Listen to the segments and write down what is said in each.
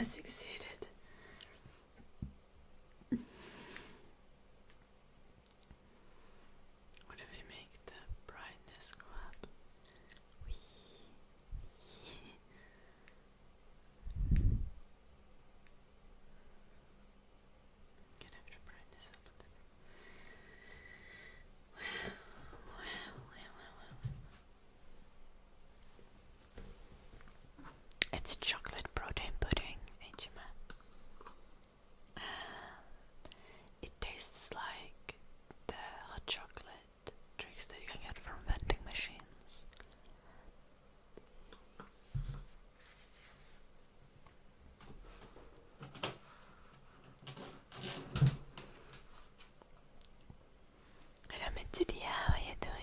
succeeded. What if we make the brightness go up? Can I have the brightness up a little? It's chocolate protein pudding, HMA. It tastes like the hot chocolate drinks that you can get from vending machines. Hello Mitsudia, how are you doing?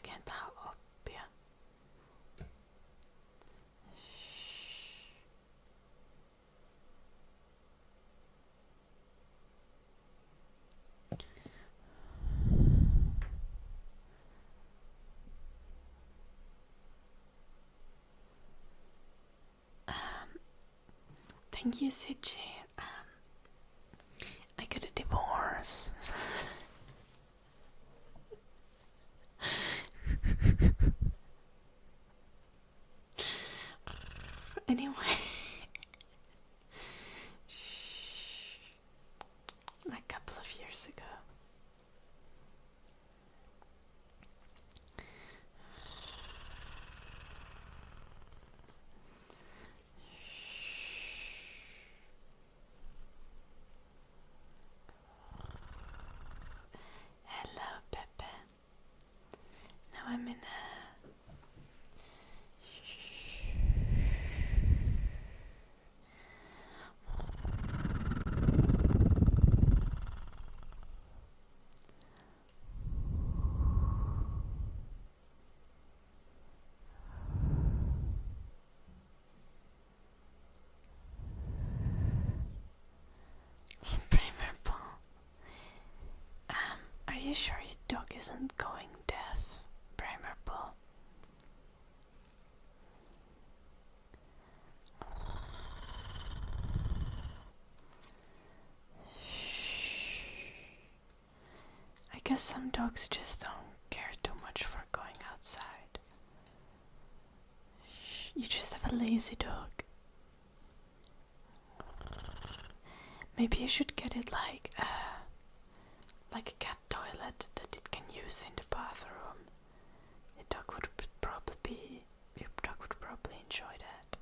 kan inte ha upp, ja. Thank you, Suchi. I got a divorce. Anyway. Like a couple of years ago. Hello, Pepe. Now I'm in a... Primer Paul. Are you sure your dog isn't going deaf, Primer Paul? I guess some dogs just don't care too much for going outside. You just have a lazy dog. Maybe you should get it like a cat toilet that it can use in the bathroom. Your dog would probably enjoy that.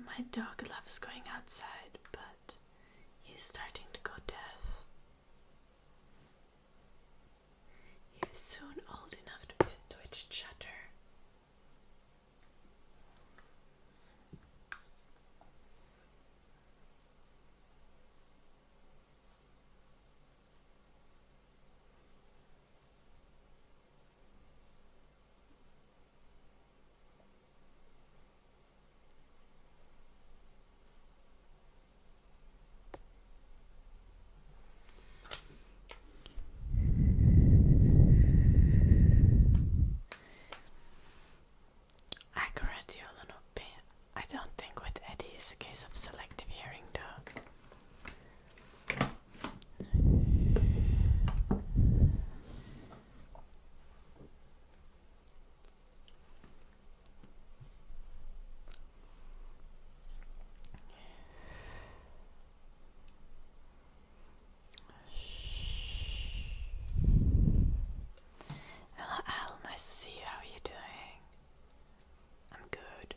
My dog loves going outside, but he's starting to go deaf. He's soon old enough to be a twitched shutter. I don't think with Eddie it's a case of selective hearing though. Hello Al, nice to see you. How are you doing? I'm good.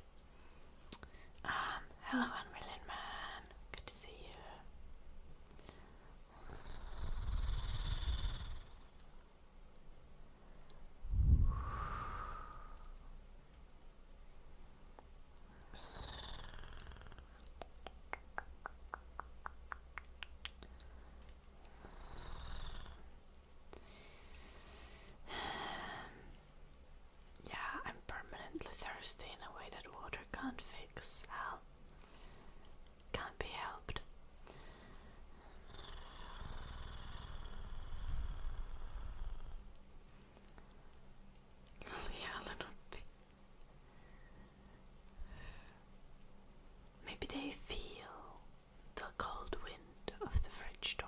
Hello Unwilling Man. Good to see you. Yeah, I'm permanently thirsty in a way that water can't fix. Al, can't be helped. Yeah, a little bit. Maybe they feel the cold wind of the fridge door.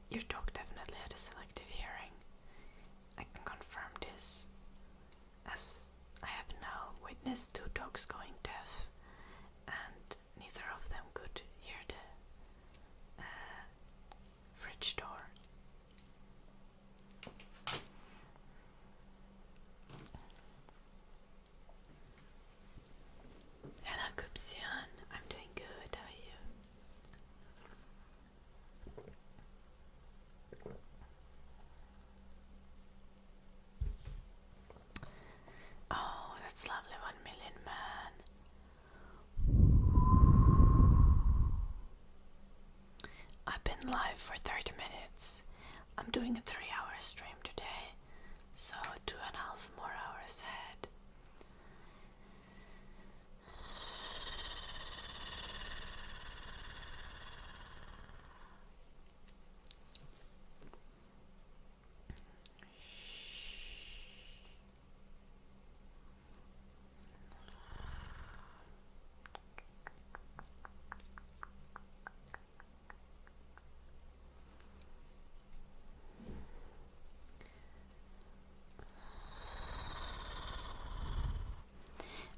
Your dog definitely had a selective hearing. I can confirm this, as I have now witnessed 2 dogs going deaf, and neither of them could hear the fridge door. been live for 30 minutes. I'm doing a 3-hour stream today, so 2.5 more hours ahead.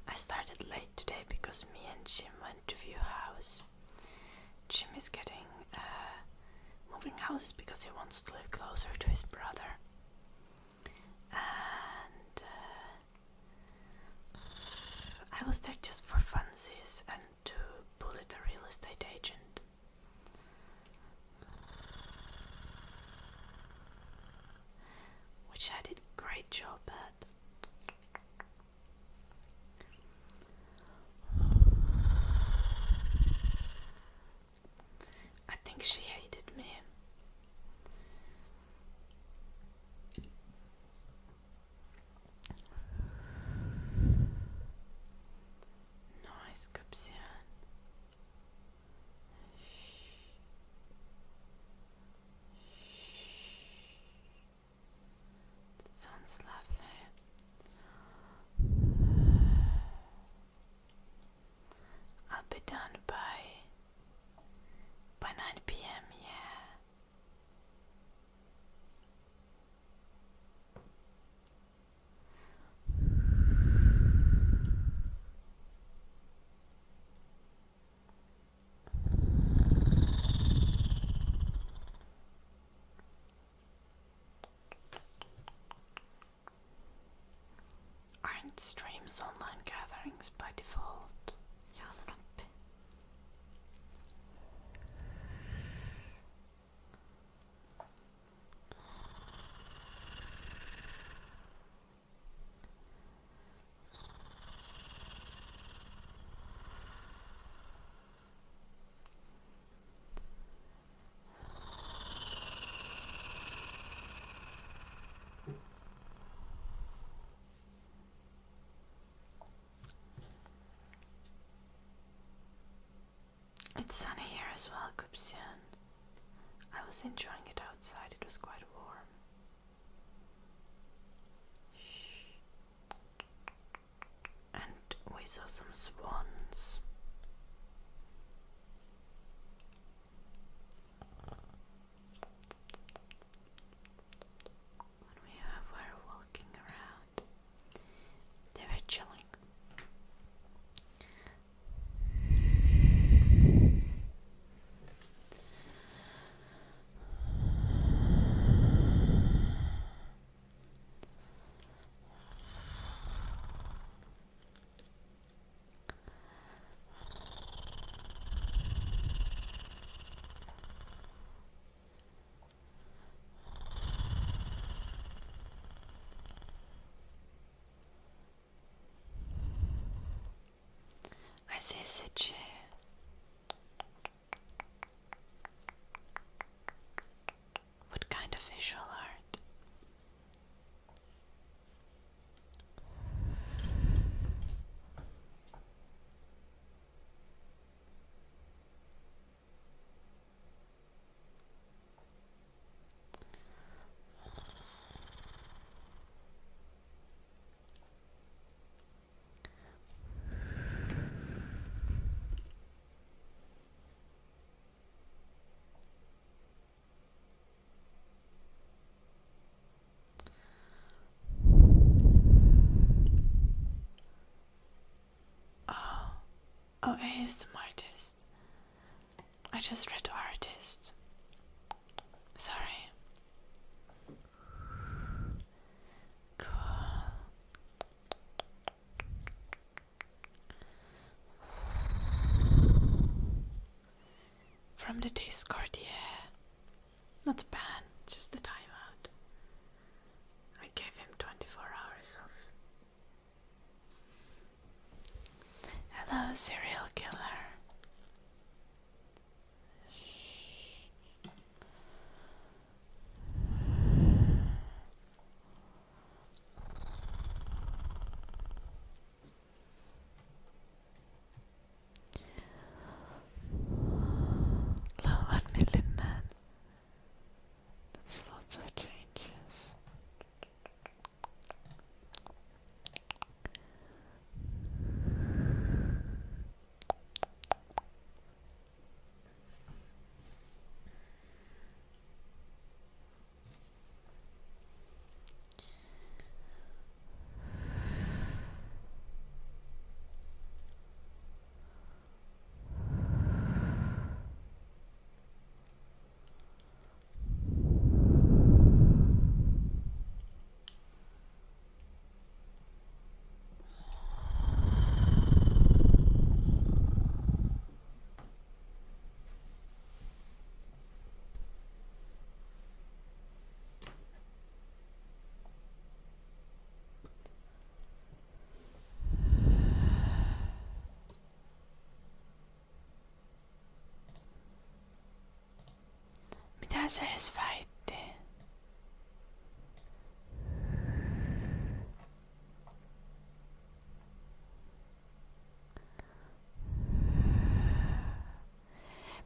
I started late today because me and Jim went to view a house. Jim is getting moving houses because he wants to live closer to his brother. And I was there just for funsies and to bully the real estate agent. Which I did a great job at. I think she hated me. Nice, Kupsian. That sounds lovely. I'll be done by 9 p.m. Yeah. Aren't streams online gatherings by default? Jallarappi. It's sunny here as well, Kupsian. I was enjoying it outside, it was quite warm. And we saw some swans. When we were walking around, they were chilling. säesväitti.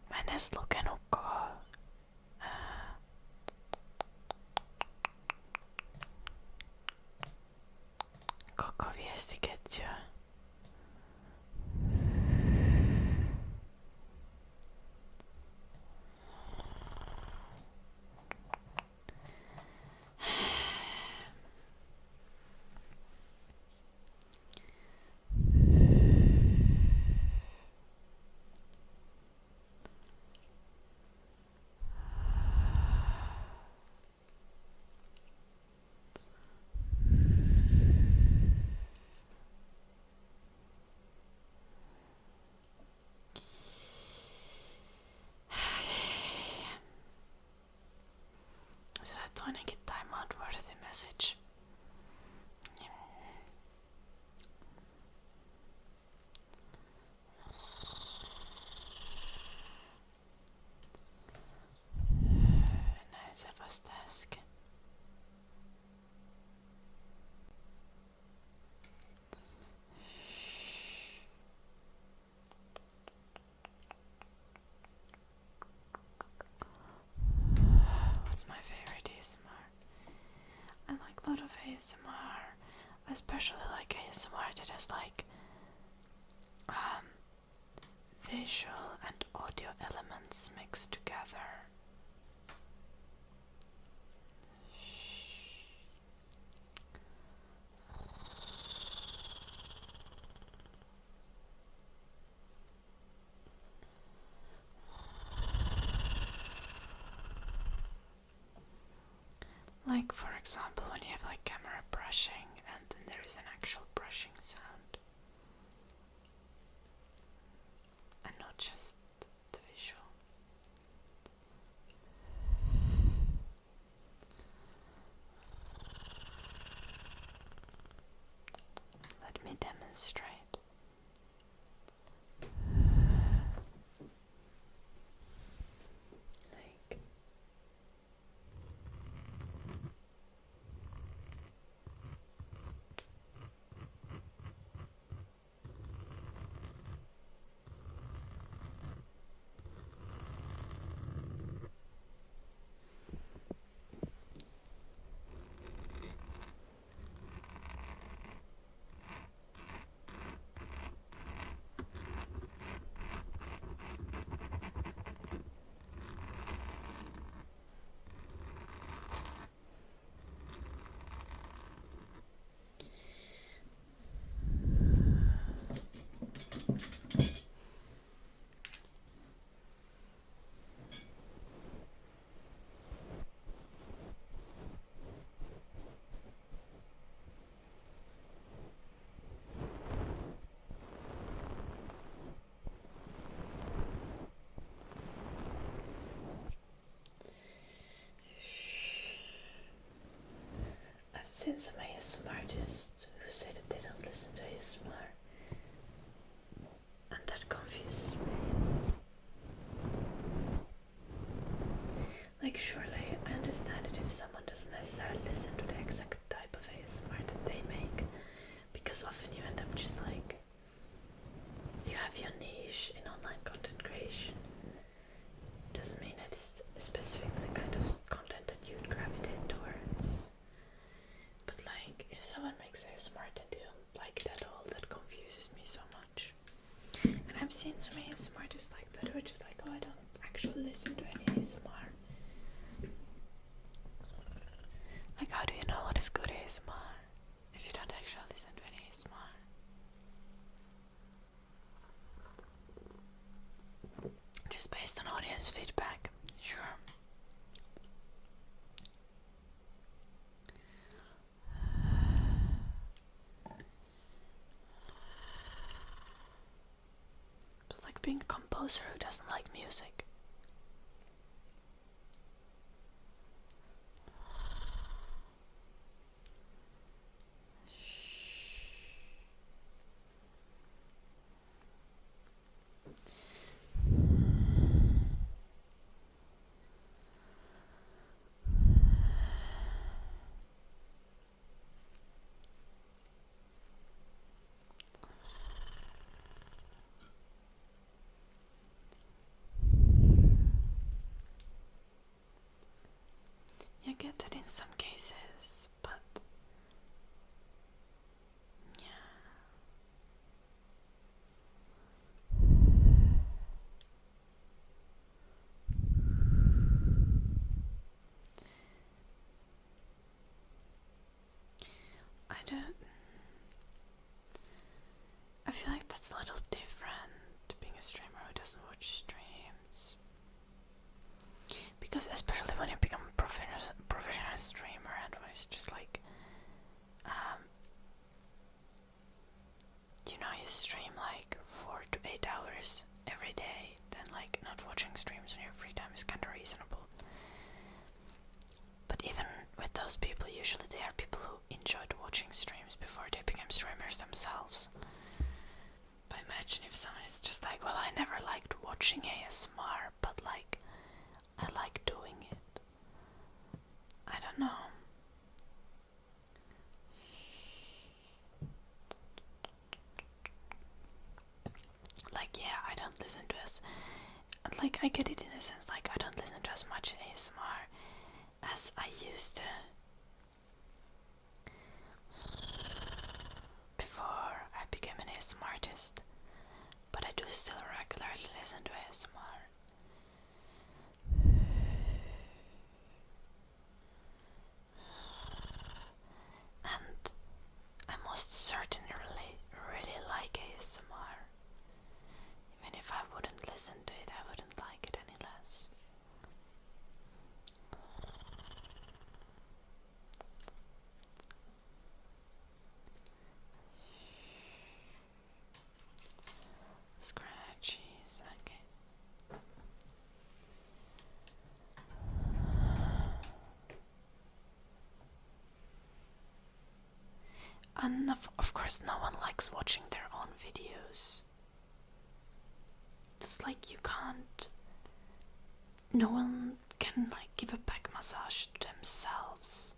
Mä en edes lukenut koko viestiketjua. Toinenkin time out worthy message. Näin se vasta äsken. What's my favorite ASMR? I like a lot of ASMR. I especially like ASMR that has like visual and audio elements mixed together. Like for example when you have like camera brushing and then there is an actual brushing sound. And not just the visual. Let me demonstrate. Like I've seen some ASMR artists who say that they don't listen to ASMR, and that confuses me. Like surely I understand it if someone doesn't necessarily listen to the exact type of ASMR that they make, because often you end up just like, you have your niche in online content creation. Doesn't mean that it's specifically the kind of content that you'd gravitate towards. But like, if someone makes ASMR and they don't like it at all, that confuses me so much. And I've seen some ASMR artists like that who are just like, oh, I don't actually listen to any ASMR. Like, how do you know what is good ASMR if you don't actually listen to any ASMR? Just based on audience feedback, sure. It's like being a composer who doesn't like music. some cases, but yeah. I feel like that's a little different, being a streamer who doesn't watch streams. Because especially when you become a professional streamer and when it's just like, you stream like 4 to 8 hours every day, then like not watching streams on your free time is kind of reasonable. But even with those people, usually they are people who enjoyed watching streams before they became streamers themselves. But imagine if someone is just like, well, I never liked watching ASMR, but like, I like doing it. I don't know. Like, yeah, I don't listen to like, I get it in a sense, like, I don't listen to as much ASMR as I used to before I became an ASMR artist, but I do still regularly listen to ASMR. And I most certainly really like ASMR. Even if I wouldn't listen to it, I wouldn't like it any less. Scratchies, okay. And of course no one likes watching their own videos. It's like you can't, no one can like give a back massage to themselves.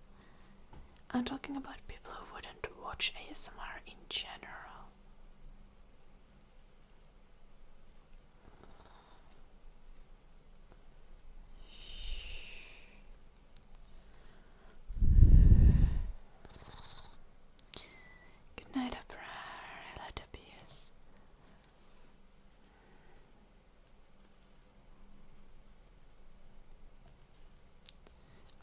I'm talking about people who wouldn't watch ASMR in general. Good night, Abrar. Hello, Tobias.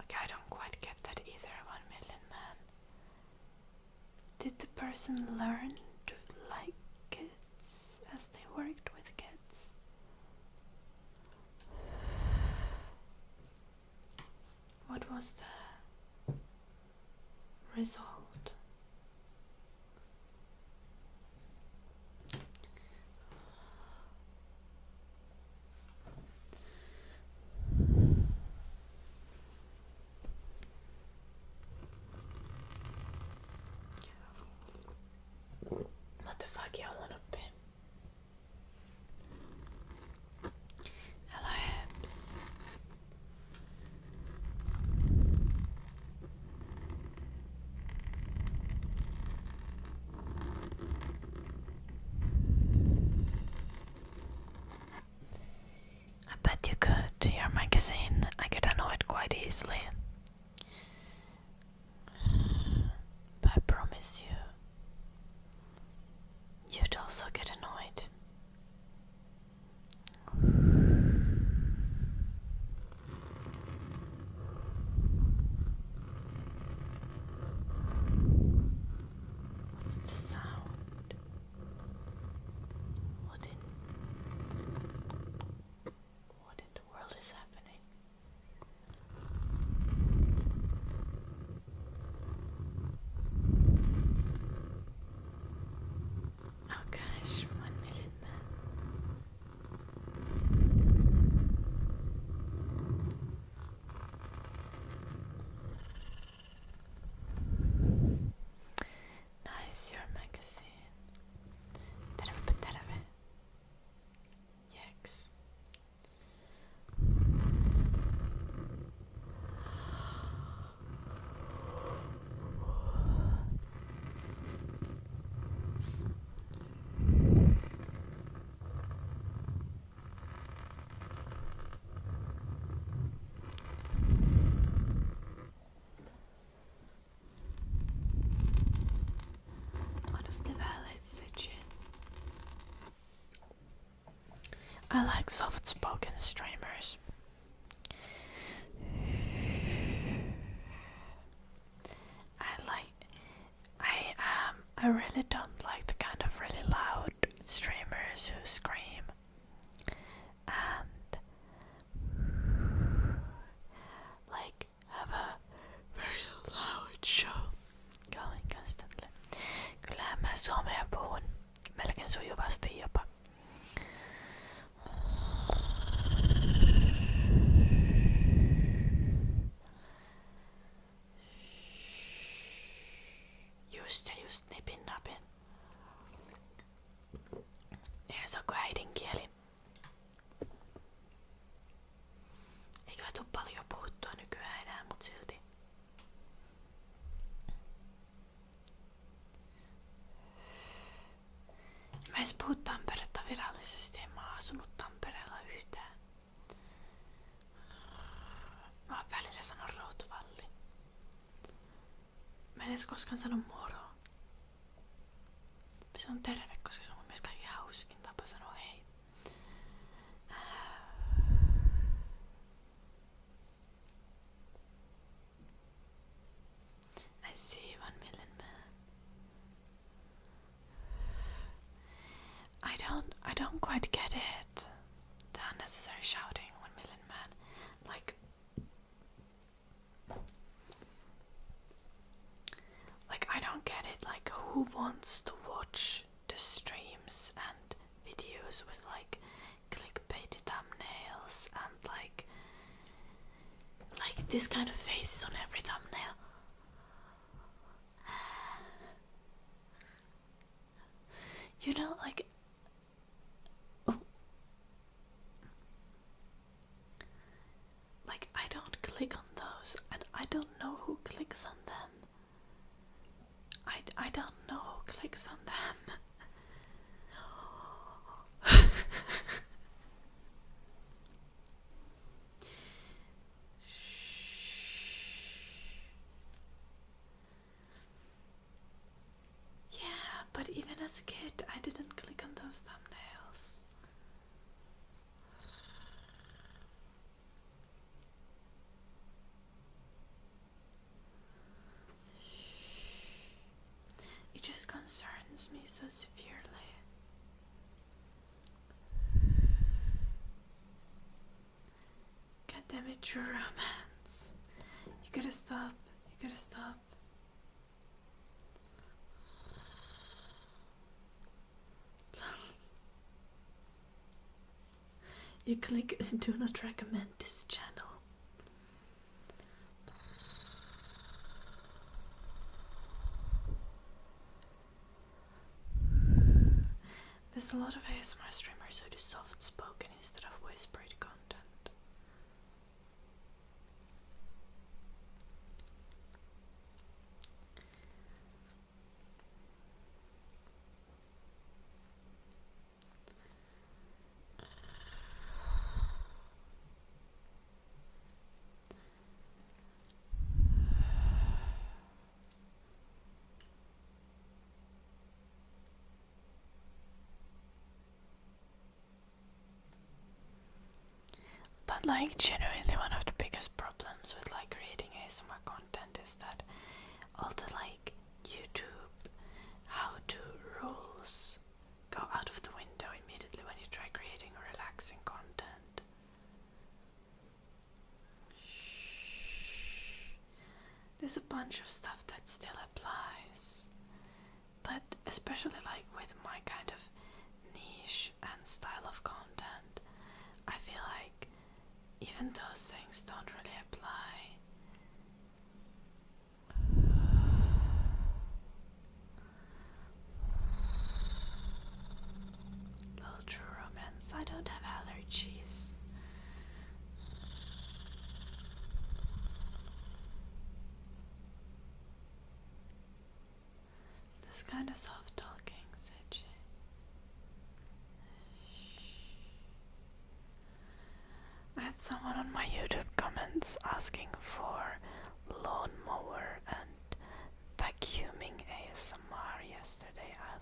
Okay, I don't quite get that either, 1 million man. Did the person learn to like kids as they worked with kids? What was the result? What the fuck y'all wanna be? Hello, Hebs. I bet you could. Your magazine, I get annoyed quite easily. But I promise you, you'd also get annoyed. What's the sound? What in the world is happening? Fast det väldigt sitchy. I like soft-spoken streamers. I really don't like the kind of really loud streamers who scream and like have a very loud show going constantly. Kyllähän mä suomea puhun melkein sujuvasti jopa. Just nipin napin. Eihän se oo kuin äidinkieli. Ei kyllä tuu paljon puhuttua nykyään enää, mut silti. Mä edes puhu Tamperetta virallisesti, en mä asunut Tampereella yhtään. Mä oon välillä sanon Routvalli. Mä en edes koskaan sano moro. Mä sanon terve, koska se on mun mielestä kaikki hauskin tapa sanoa hei. I see 1 million man. I don't quite get it. The unnecessary shouting 1 million man. Like I don't get it. Like who wants to watch the streams and videos with like clickbait thumbnails and like this kind of faces on every thumbnail? You know, like I don't click on those and I don't know who clicks on them. I don't know who clicks on them. Yeah, but even as a kid, I didn't click on those thumbnails. It just concerns me so severely. God damn it, true romance. You gotta stop. You gotta stop. You click do not recommend this channel. There's a lot of ASMR streamers who do soft spoken instead of whispered content. But like genuinely one of the biggest problems with like creating ASMR content is that all the like YouTube how-to rules go out of the window immediately when you try creating relaxing content. There's a bunch of stuff that still applies, but especially like with my kind of niche and style of content, I feel like even those things don't really apply. Little true romance. I don't have allergies. This kind of soft talking, Seiji. I had someone on my YouTube comments asking for lawnmower and vacuuming ASMR yesterday. I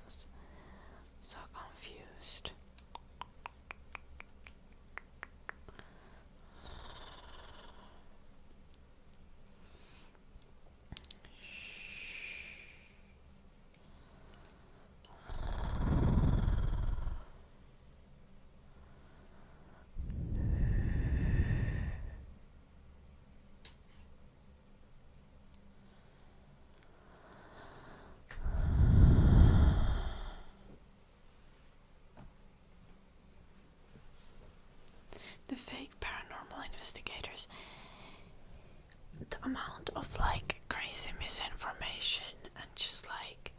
crazy misinformation and just like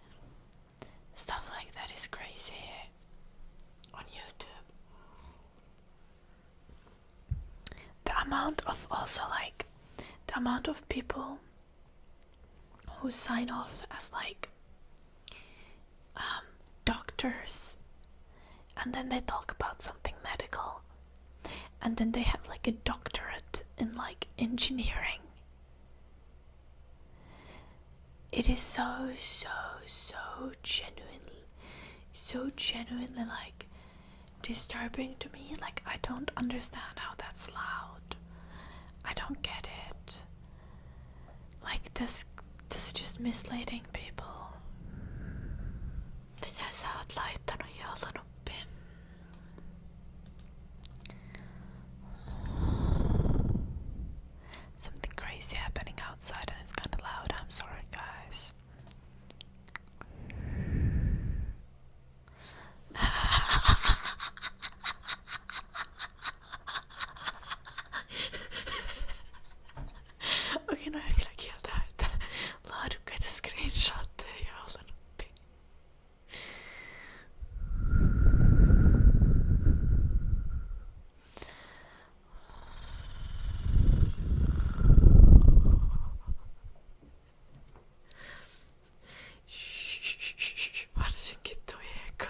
stuff like that is crazy on YouTube. The amount of people who sign off as like doctors, and then they talk about something medical, and then they have like a doctorate in like engineering. It is so genuinely like disturbing to me. Like, I don't understand how that's allowed. I don't get it. Like, this is just misleading people. Mitä sä oot laittanut joulun uppiin? Something crazy happening outside and it's kind of loud. I'm sorry, guys. Okei, no ei kyllä kieltää, että laadukkaita screenshotteja joulun uppiin. Varsinkin tuo eka.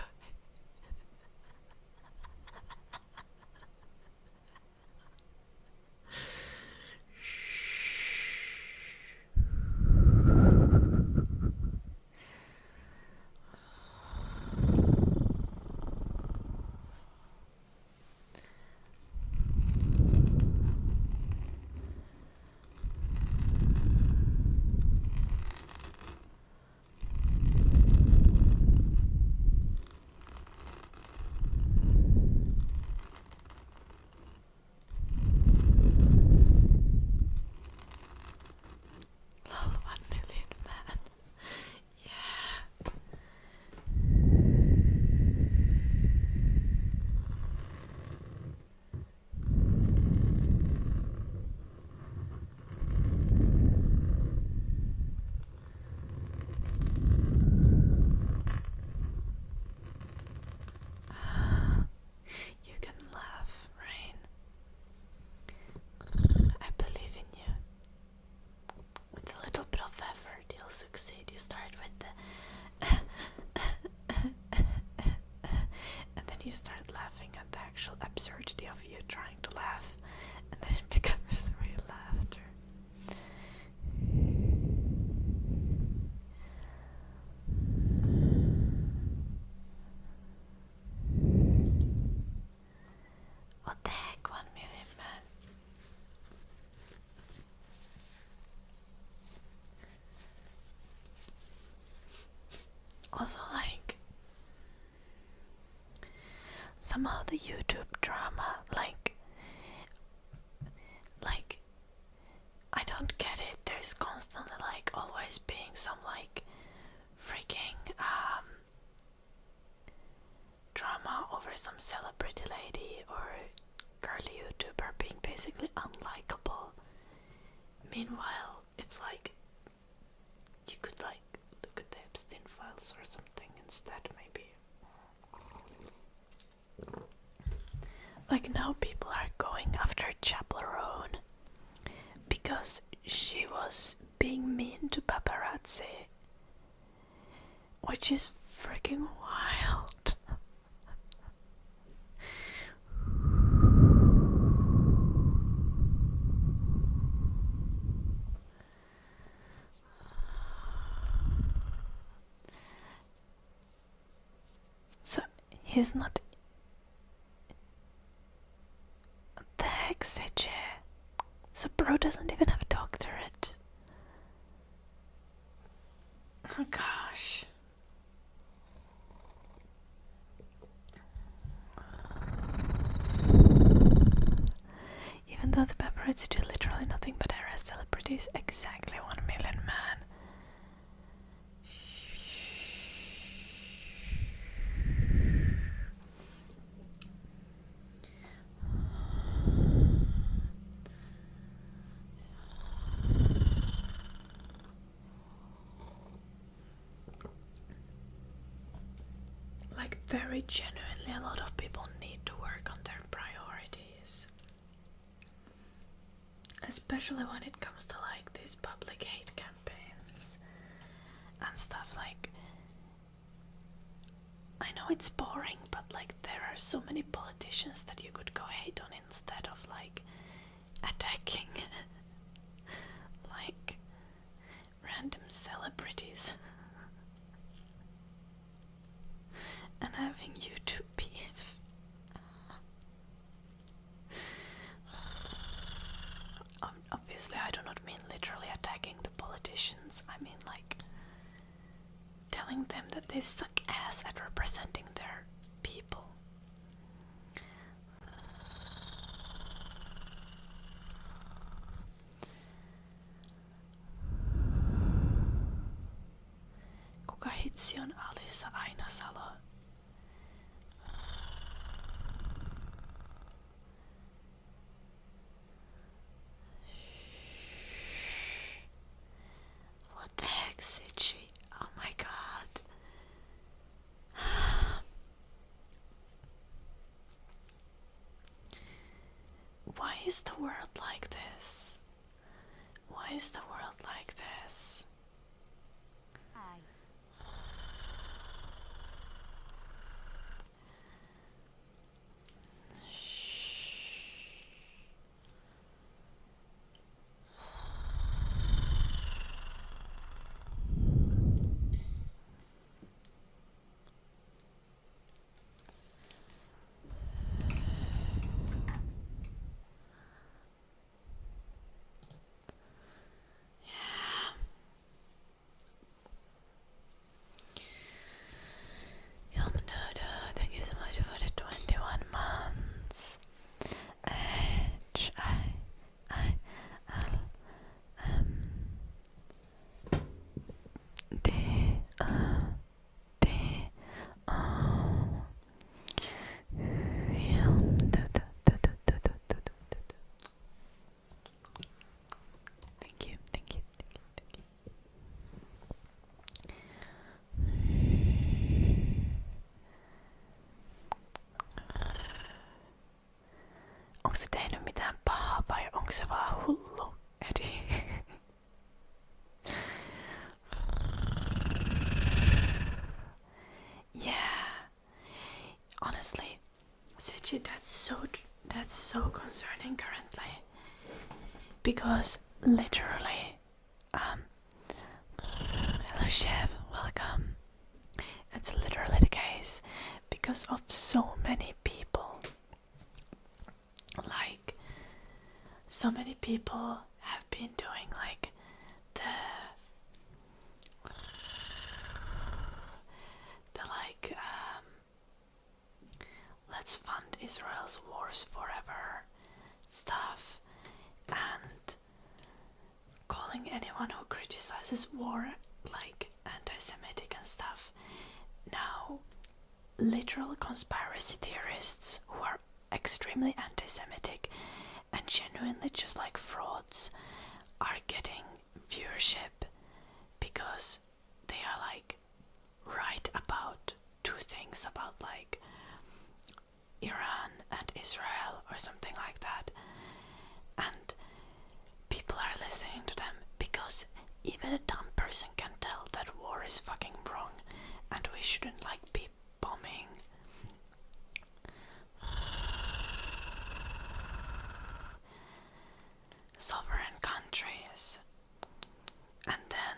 Lol, 1 million man. Yeah. You can laugh, Rain. I believe in you. With a little bit of effort, you'll succeed. You start with the and then you start laughing at the actual absurdity of you trying to laugh, and then it becomes real laughter. What the heck, 1 million man? Also, like, somehow the YouTube drama, like, I don't get it. There's constantly, like, always being some, like, freaking, drama over some celebrity lady or girly YouTuber being basically unlikable. Meanwhile, it's like, you could, like, look at the Epstein files or something instead, maybe. Like, now people are going after Chaperone because she was being mean to paparazzi, which is freaking wild. So he's not. What the heck, CJ? So bro doesn't even have a doctorate. Oh gosh. Even though the paparazzi do literally nothing but harass celebrities, exactly 1 million man. very genuinely a lot of people need to work on their priorities. Especially when it comes to like these public hate campaigns and stuff. Like, I know it's boring, but like there are so many politicians that you could go hate on instead of like attacking like random celebrities and having YouTube beef. Obviously, I do not mean literally attacking the politicians. I mean like telling them that they suck ass at representing their people. Kuka hitsi on Alissa Ainasalo? What the heck said she? Oh my god. Why is the world like this? Why is the world like this? Thank you so much for the 21 months. Thank you. Onko se tehnyt mitään pahaa vai onko se vaan hullu? Yeah. Honestly, Sichi, that's so concerning currently. Because literally, hello chef, welcome. It's literally the case because of so many people. Like, so many people have been doing like the like let's fund Israel's wars forever stuff and calling anyone who criticizes war like anti-Semitic and stuff. Now, literal conspiracy theorists who are extremely anti-Semitic and genuinely just like frauds are getting viewership because they are like right about two things about like Iran and Israel or something like that, and people are listening to them because even a dumb person can tell that war is fucking wrong and we shouldn't like be bombing sovereign countries, and then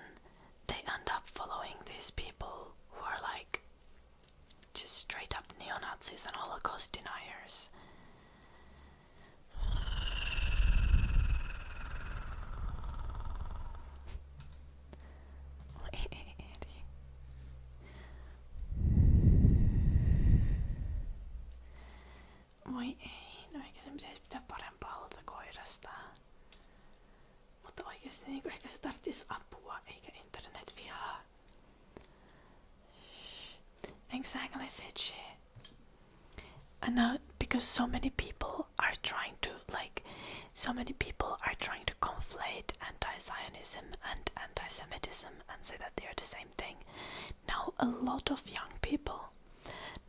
they end up following these people who are like just straight up neo-Nazis and Holocaust deniers. Voi ei, no eikä se pitäisi pitää parempaa huolta koirasta. Mutta oikeesti niin ehkä se tarvitsisi apua eikä internetvihaa. Exactly, said she. And now, because so many people are trying to conflate anti-Zionism and anti-Semitism and say that they are the same thing. Now, a lot of young people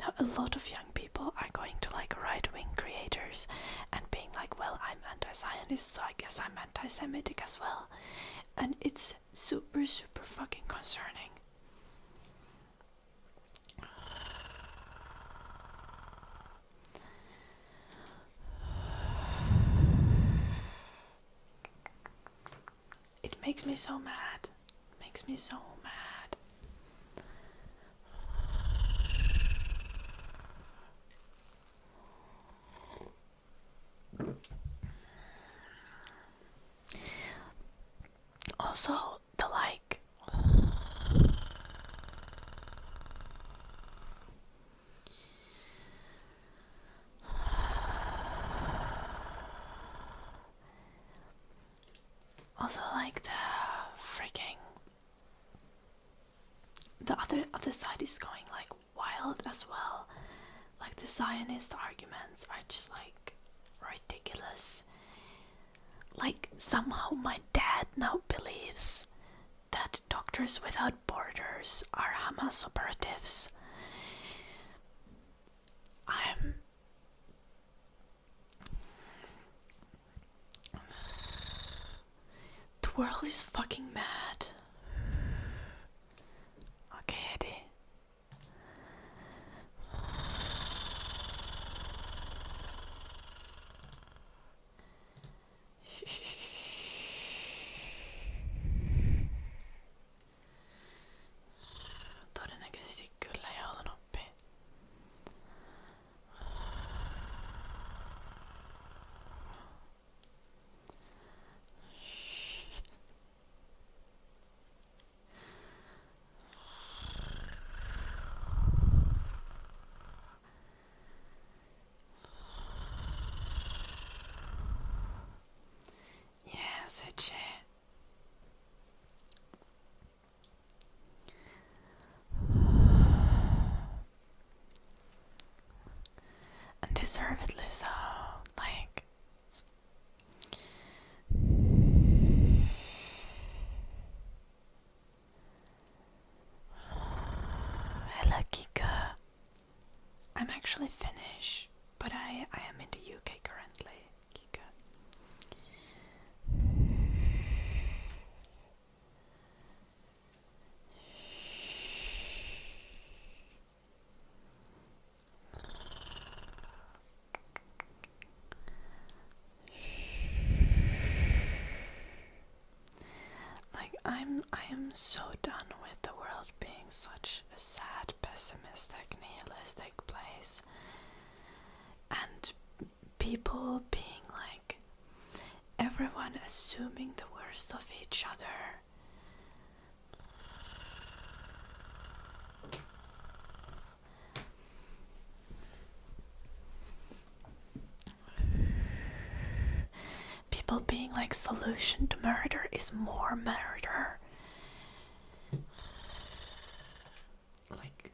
Now a lot of young people are going to like right-wing creators and being like, well, I'm anti-Zionist, so I guess I'm anti-Semitic as well. And it's super fucking concerning. It makes me so mad. Makes me so mad. Also, the like. Also, like the freaking. The other side is going like wild as well. Like the Zionist arguments are just like ridiculous. Like somehow my dad now believes that Doctors Without Borders are Hamas operatives. The world is fucking mad. Okay, Eddie. Todennäköisesti kyllä ei ollut oppi. Yes, it's undeservedly so. Like, hello, Kika. I'm actually Finnish, but I am in the UK currently, Kika. Like, I am so done with the world being such a sad, pessimistic, nihilistic place. And people being like, everyone assuming the worst of each other. People being like, solution to murder is more murder. Like,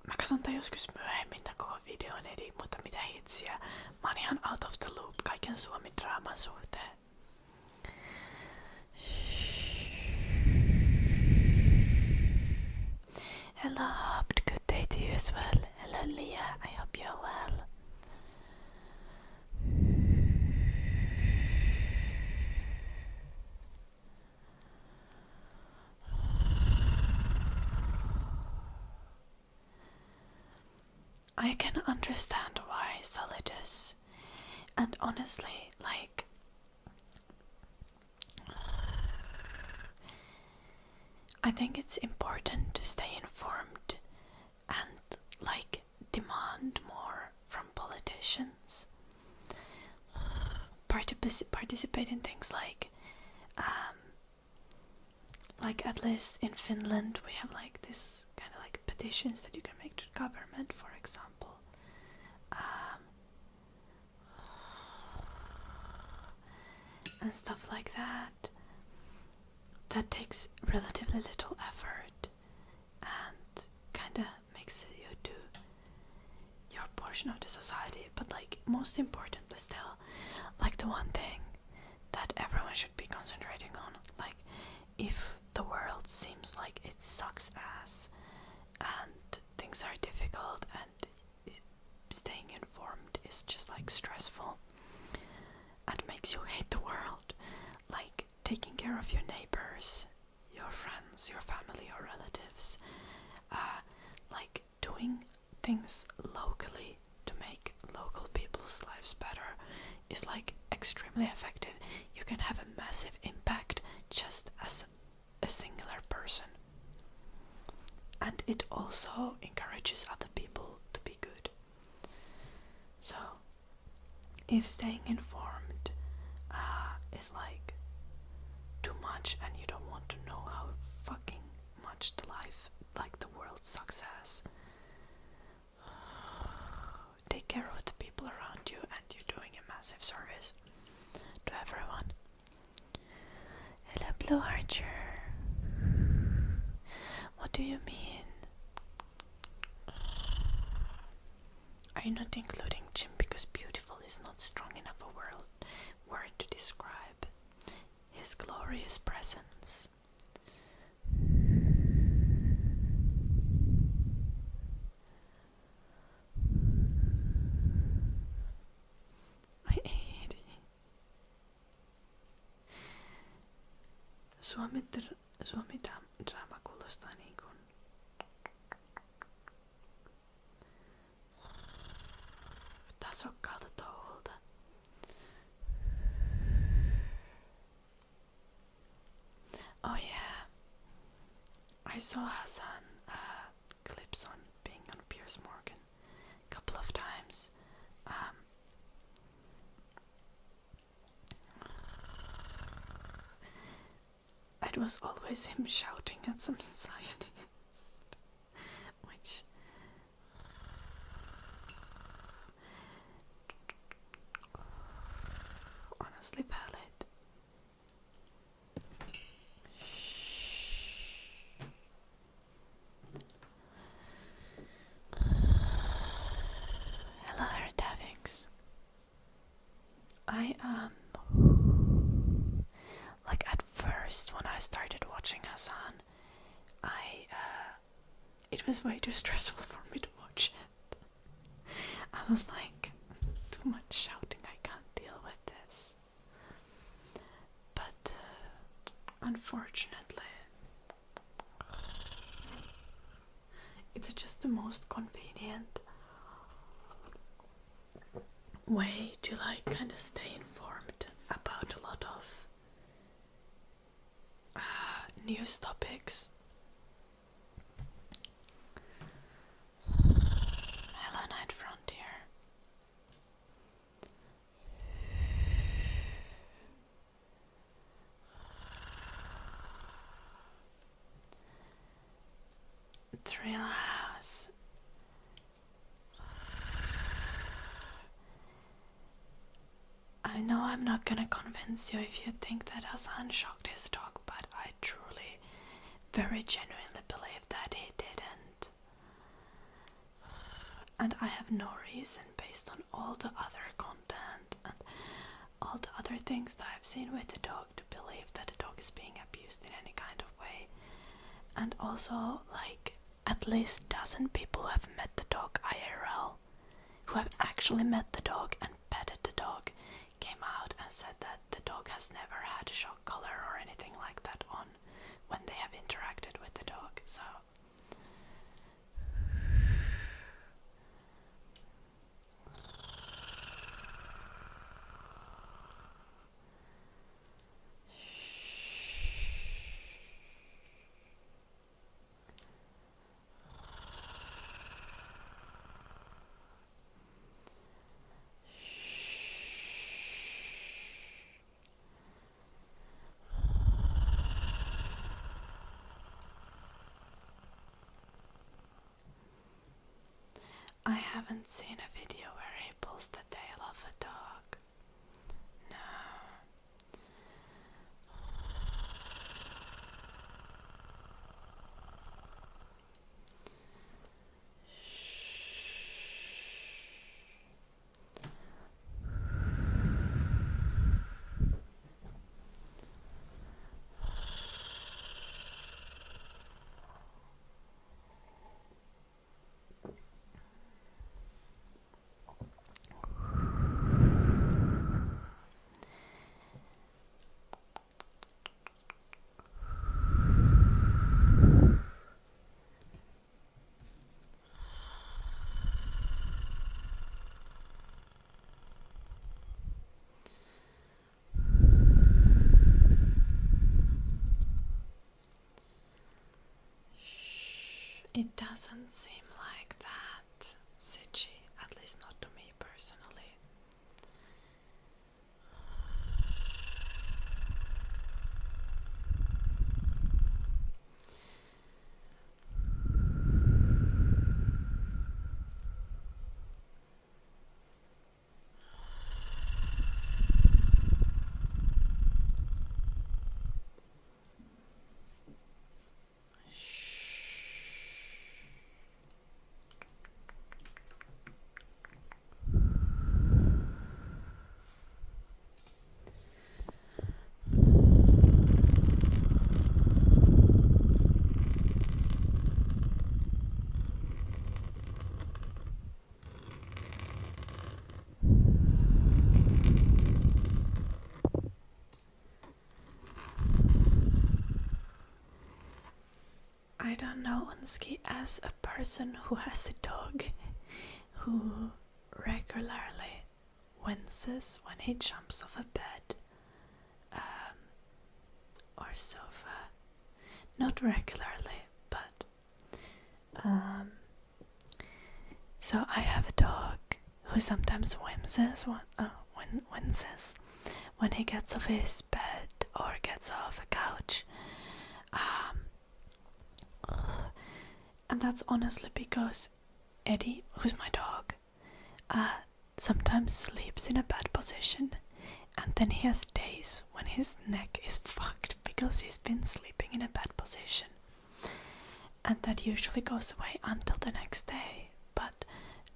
mä katson tän joskus myöhemmin tän koko videon Edi, mutta mitä hitsiä. Mä oon ihan out of the loop kaiken Suomi-draaman suhteen. Hello, Hopped, good day to you as well. Hello, Leah, I hope you're well. I can understand why Solidus And honestly, like, I think it's important to stay informed and like demand more from politicians. Participate in things like at least in Finland we have like this kind of like petitions that you can make to the government, for example. And stuff like that. That takes relatively little effort and kinda makes you do your portion of the society. But like most importantly still, like the one thing that everyone should be concentrating on, like if the world seems like it sucks ass and things are difficult and staying informed is just like stressful and makes you hate the world, like taking care of your neighbors, your friends, your family, your relatives, like doing things locally to make local people's lives better is like extremely effective. You can have a massive impact just as a singular person, and it also encourages other people to be good. So if staying informed is like too much and you don't want to know how fucking much the life, like the world sucks ass, take care of the people around you and you're doing a massive service to everyone. Hello, Blue Archer. What do you mean? Are you not including Jim because beautiful is not strong enough a word to describe his glorious presence? I hate it. Suomi-draama kuulostaa niin kuin tasokkaalta touhulta. Oh yeah, I saw Hassan clips on being on Piers Morgan a couple of times. It was always him shouting at some scientist, which honestly valid. Hello, Hertavix. I like at first when I started watching Hassan, it was way too stressful for me to watch it. I was like, too much shouting, I can't deal with this. But unfortunately, it's just the most convenient way to like kind of stay informed about a lot of news topics. Hello, Night Frontier. Thrill House. I know I'm not gonna convince you if you think that Hassan shocked his dog, but I truly, very genuinely believe that he didn't. And I have no reason, based on all the other content and all the other things that I've seen with the dog, to believe that the dog is being abused in any kind of way. And also, like, at least a dozen people have met the dog IRL, who have actually met the dog and petted the dog, came out and said that the dog has never had a shock collar or anything like that on when they have interacted with the dog. So I haven't seen a video where he pulls the tail of a dog. No. It doesn't seem like that, Sitchy, at least not to me personally. I don't know Unsky as a person who has a dog who regularly winces when he jumps off a bed or sofa. Not regularly, but so I have a dog who sometimes winces when he gets off his bed or gets off a couch. And that's honestly because Eddie, who's my dog, sometimes sleeps in a bad position, and then he has days when his neck is fucked because he's been sleeping in a bad position. And that usually goes away until the next day, but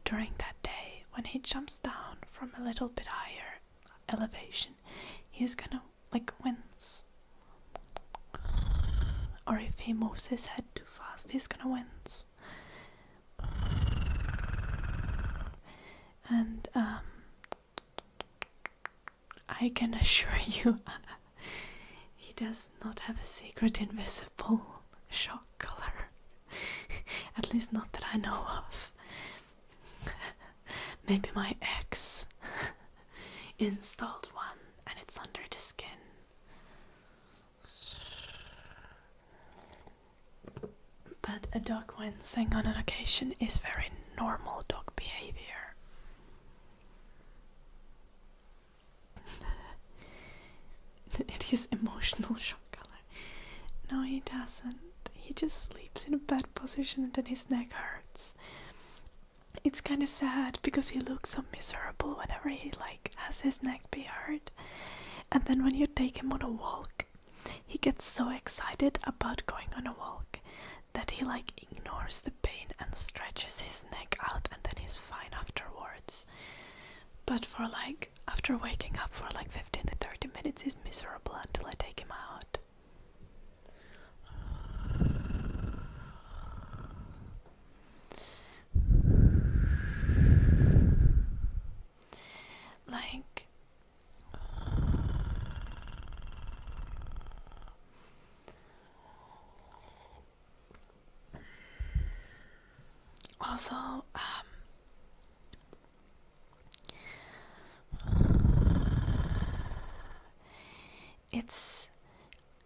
during that day, when he jumps down from a little bit higher elevation, he's gonna wince. Or if he moves his head too fast, he's gonna wince. And I can assure you, he does not have a secret invisible shock collar. At least not that I know of. Maybe my ex installed one and it's under the skin. But a dog wincing on an occasion is very normal dog behavior. It is emotional shock color. No, he doesn't. He just sleeps in a bad position and then his neck hurts. It's kind of sad because he looks so miserable whenever he has his neck be hurt. And then when you take him on a walk, he gets so excited about going on a walk that he ignores the pain and stretches his neck out, and then he's fine afterwards. But for after waking up for 15 to 30 minutes, he's miserable until I take him out. Also,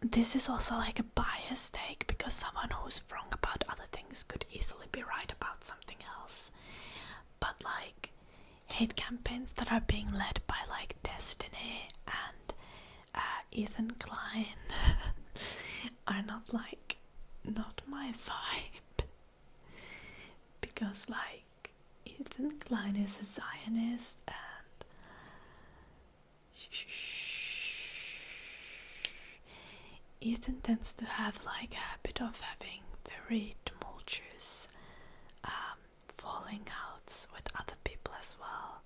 this is also a bias take, because someone who's wrong about other things could easily be right about something else. But hate campaigns that are being led by Destiny and Ethan Klein are not not my vibe. Because Ethan Klein is a Zionist, and Ethan tends to have like a habit of having very tumultuous falling outs with other people as well.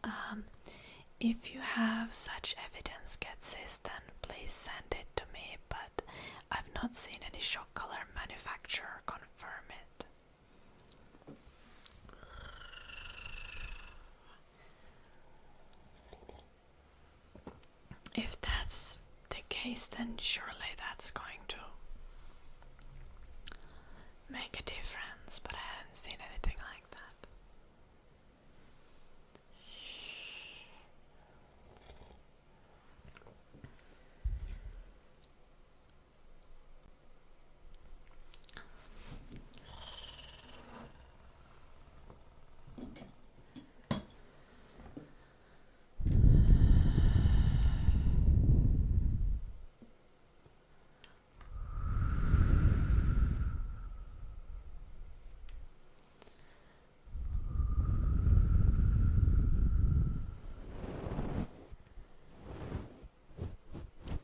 And if you have such evidence, Getsis, then please send it to me, but I've not seen any shock color manufacturer confirm it. If that's the case, then surely that's going to make a difference, but I haven't seen anything like that.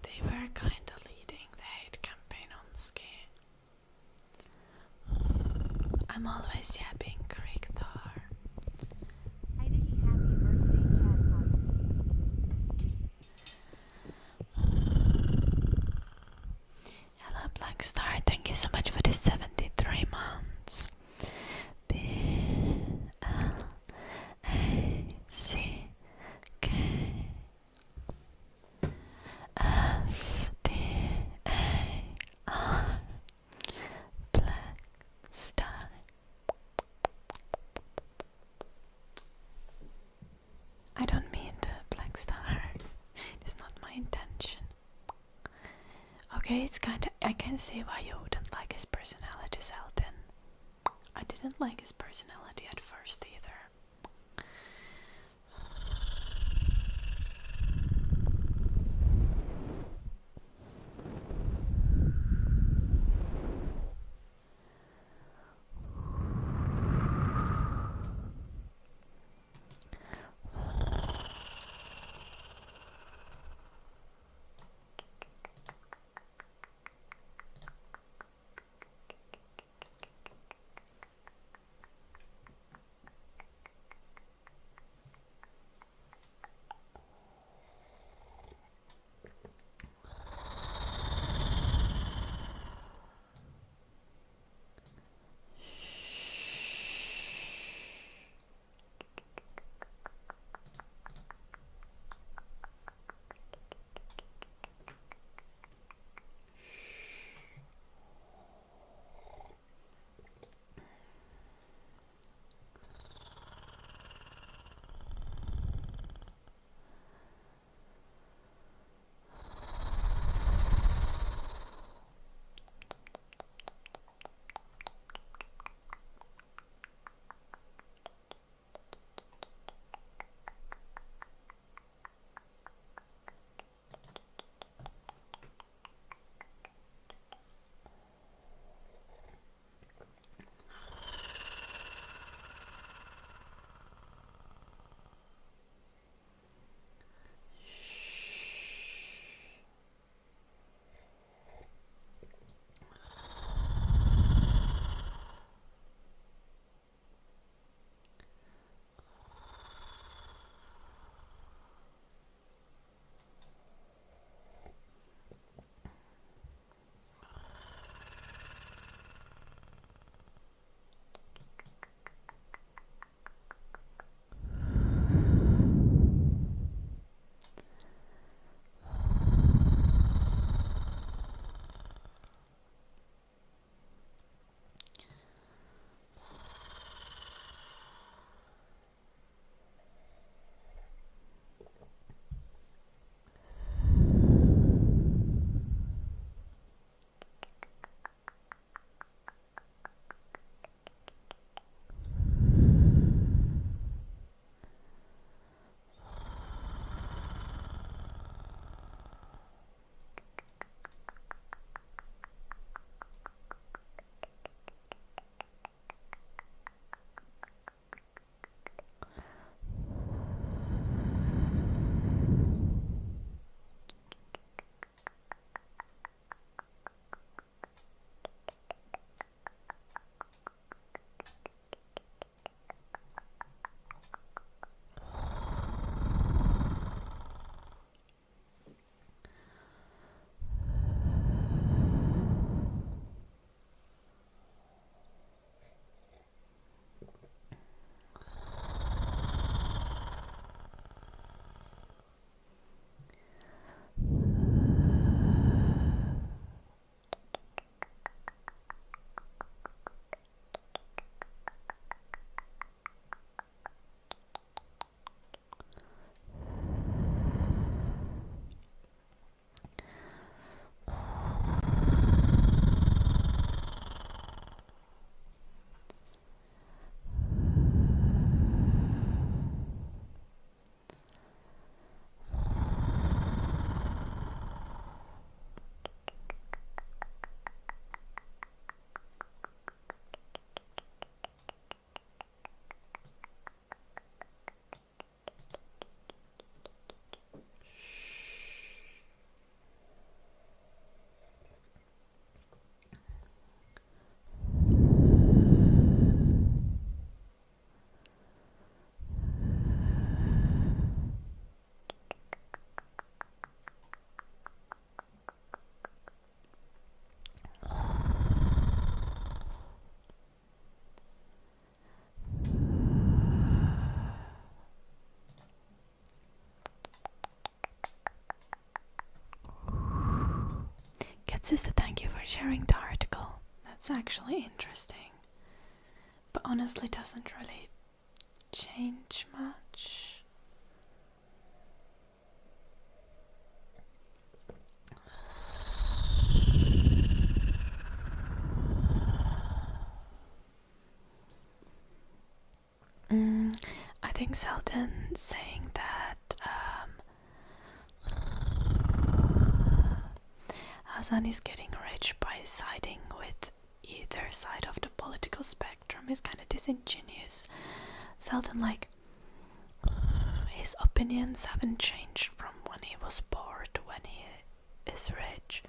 They were kinda leading the hate campaign on Ski. I'm always yapping, Creek Thor. Happy birthday, chatbot. Hello, Black Star. Thank you so much for the 73 months. BLACKSTAR. Black Star. I don't mean the Black Star. It's not my intention. Okay, it's kinda. I can see why you wouldn't like his personality, Zelden. I didn't like his personality at first either. Let's just thank you for sharing the article. That's actually interesting. But honestly doesn't really change much. I think Selden saying that Hassan is getting rich by siding with either side of the political spectrum is kind of disingenuous. Selden, like, his opinions haven't changed from when he was poor to when he is rich,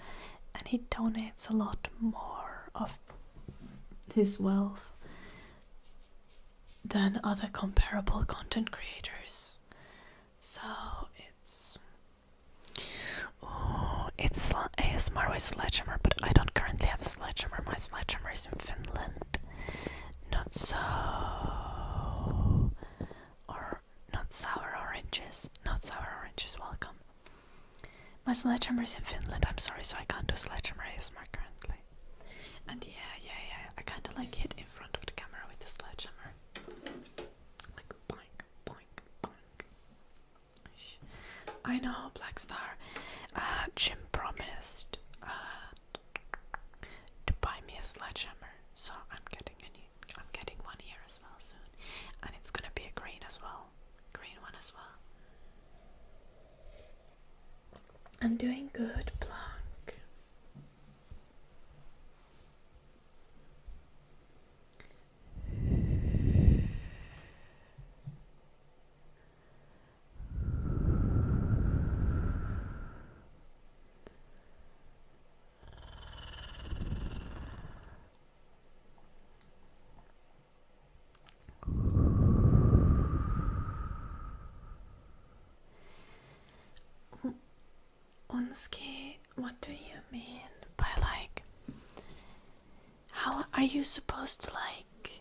and he donates a lot more of his wealth than other comparable content creators. So it's ASMR with sledgehammer, but I don't currently have a sledgehammer. My sledgehammer is in Finland. Not sour oranges. Not sour oranges, welcome. My sledgehammer is in Finland, I'm sorry, so I can't do sledgehammer ASMR currently. And yeah, I kinda like hit in front of the camera with the sledgehammer. Like boink, boink, boink. I know, Black Star. Jim promised to buy me a sledgehammer, so I'm getting one here as well soon. And it's gonna be a green as well. Green one as well. I'm doing good, Blanc. Unski, what do you mean by like, how are you supposed to like,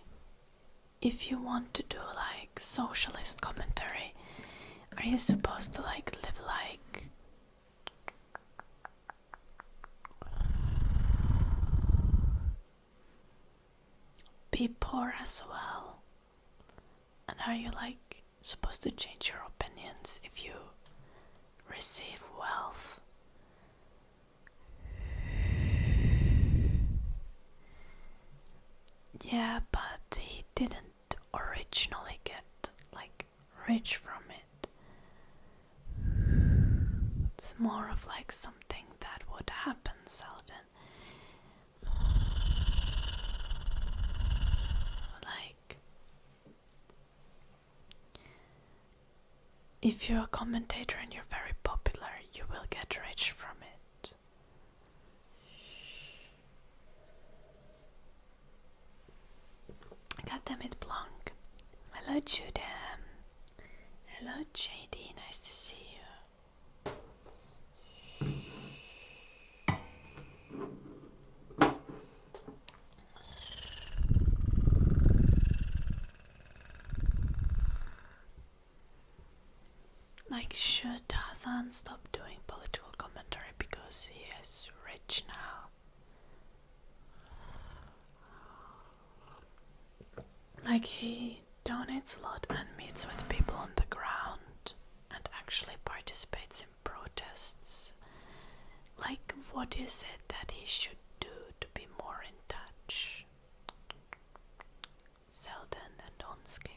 if you want to do like socialist commentary, are you supposed to like live like be poor as well? And are you like supposed to change your opinions if you receive wealth? Yeah, but he didn't originally get like rich from it. It's more of like something that would happen, Selden. Like, if you're a commentator and you're very popular, you will get rich from it. God damn it, Blanc. Hello, Judem. Hello, JD. Nice to see you. Like, should Hassan stop doing political commentary because he is rich now? Like, he donates a lot and meets with people on the ground and actually participates in protests. Like, what is it that he should do to be more in touch? Selden and Onski.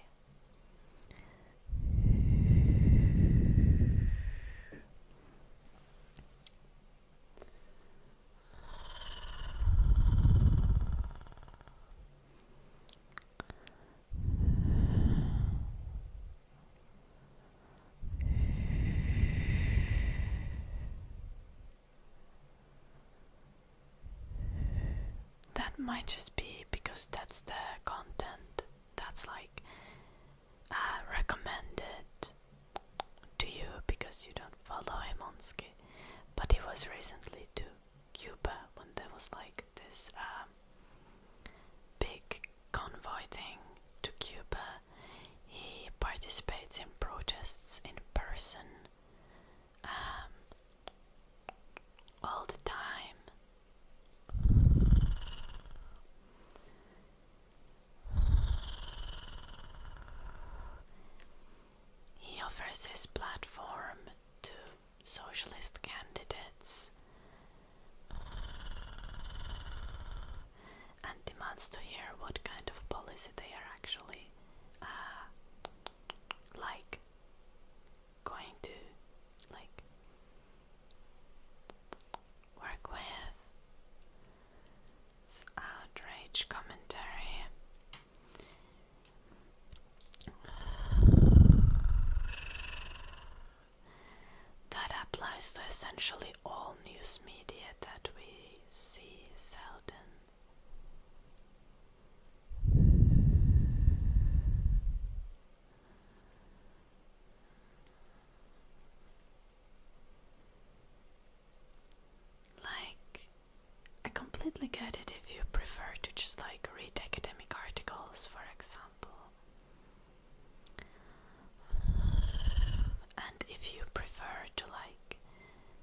That might just be because that's the content that's like recommended to you because you don't follow him on Ski. But he was recently to Cuba when there was like this big convoy thing to Cuba. He participates in protests in person all the time. wants to hear what kind of policy they are actually like going to like work with. It's outrage commentary. That applies to essentially all news media that we see seldom. Like, I completely get it if you prefer to just like read academic articles, for example. And if you prefer to like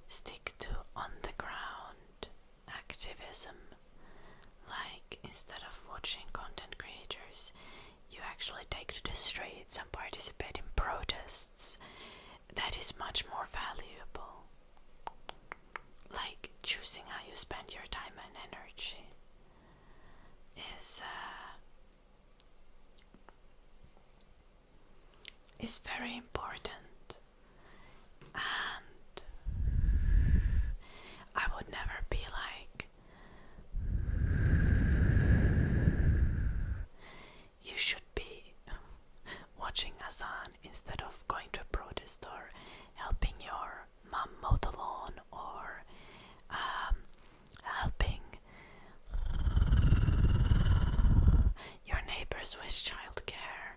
stick to on the ground activism, like instead of watching content creators, you actually take to the streets and participate in protests, that is much more valuable. Like choosing how you spend your time and energy is very important. And I would never be like, you should be watching Hassan instead of going to a protest or helping your mom mow the lawn or helping your neighbors with childcare.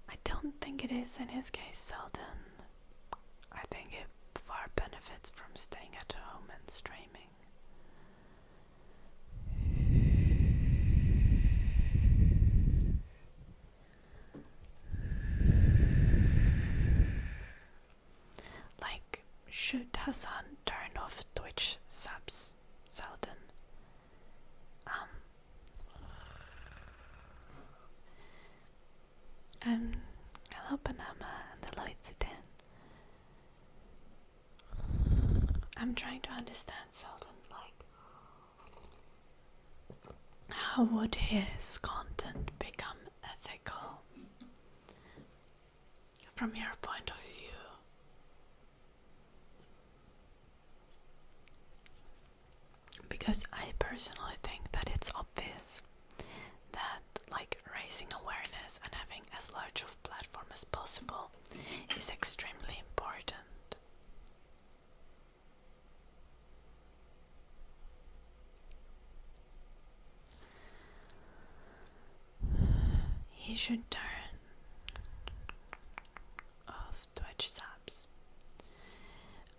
I don't think it is in his case, Selden. I think it far benefits from staying at home and streaming. Like, should Hassan turn off Twitch subs, Selden? Hello Panama and hello Itziten. I'm trying to understand Selden, like, how would his content become ethical from your point of view? Because I personally think that it's obvious that like raising awareness and having as large of a platform as possible is extremely important. He should turn off Twitch subs.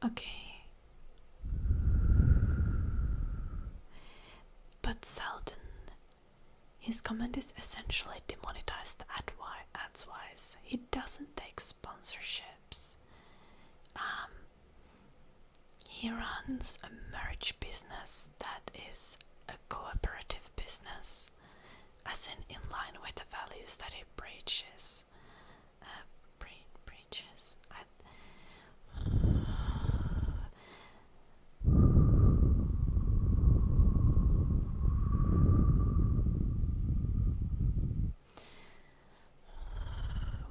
Okay. But Selden, his comment is essentially demonetized ads-wise. He doesn't take sponsorships. He runs a merch business that is a cooperative business, as in line with the values that he preaches. Preaches.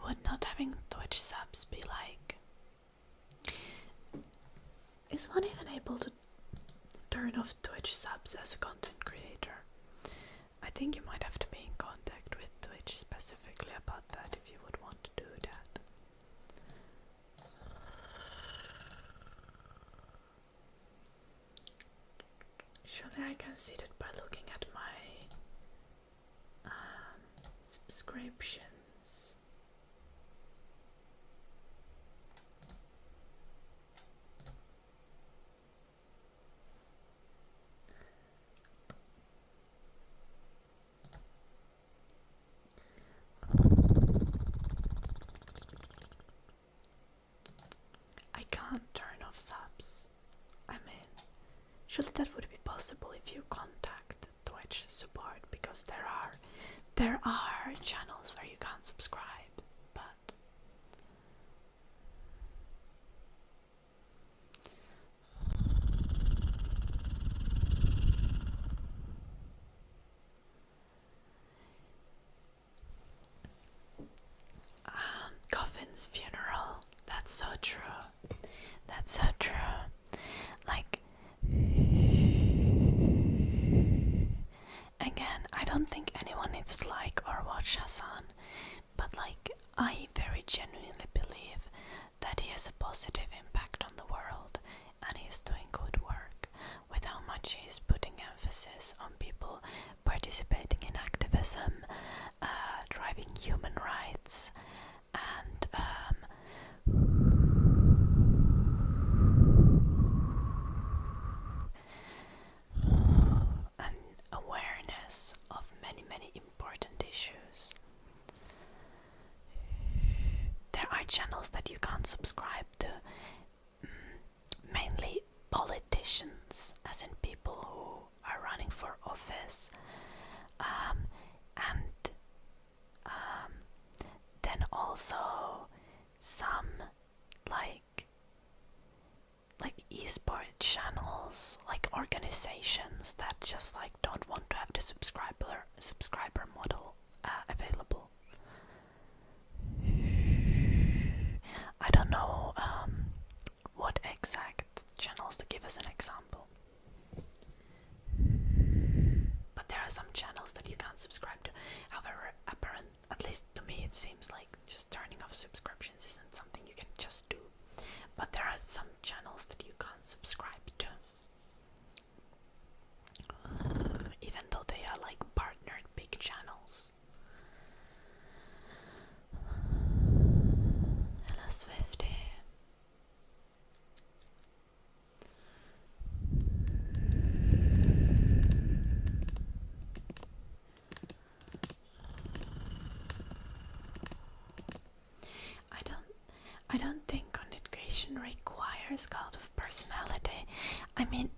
Would not having Twitch subs be like... Is one even able to turn off Twitch subs as a content creator? I think you might have to be in contact with Twitch specifically about that if you would want to do that. Surely I can see that by looking at my subscriptions. I can't turn off subs. I mean, surely that would be possible if you contact Twitch. much support, because there are channels where you can't subscribe, but Coffin's funeral. That's so true. That's so true. Like, again, I don't think anyone needs to like or watch Hassan, but like, I very genuinely believe that he has a positive impact on the world, and he's doing good work with how much he's putting emphasis on people participating in activism, driving human rights, and an awareness of many important issues. There are channels that you can't subscribe to, mainly politicians, as in people who are running for office, and then also some like esport channels, like organizations that just like don't want to have the subscriber model available. I don't know what exact channels to give as an example, but there are some channels that you can't subscribe to. However, at least to me, it seems like just turning off subscriptions isn't something you can just do. But there are some channels that you can't subscribe to, even though they are like partnered big channels. Hello, Swifty. I don't think content creation requires cult of personality. I mean,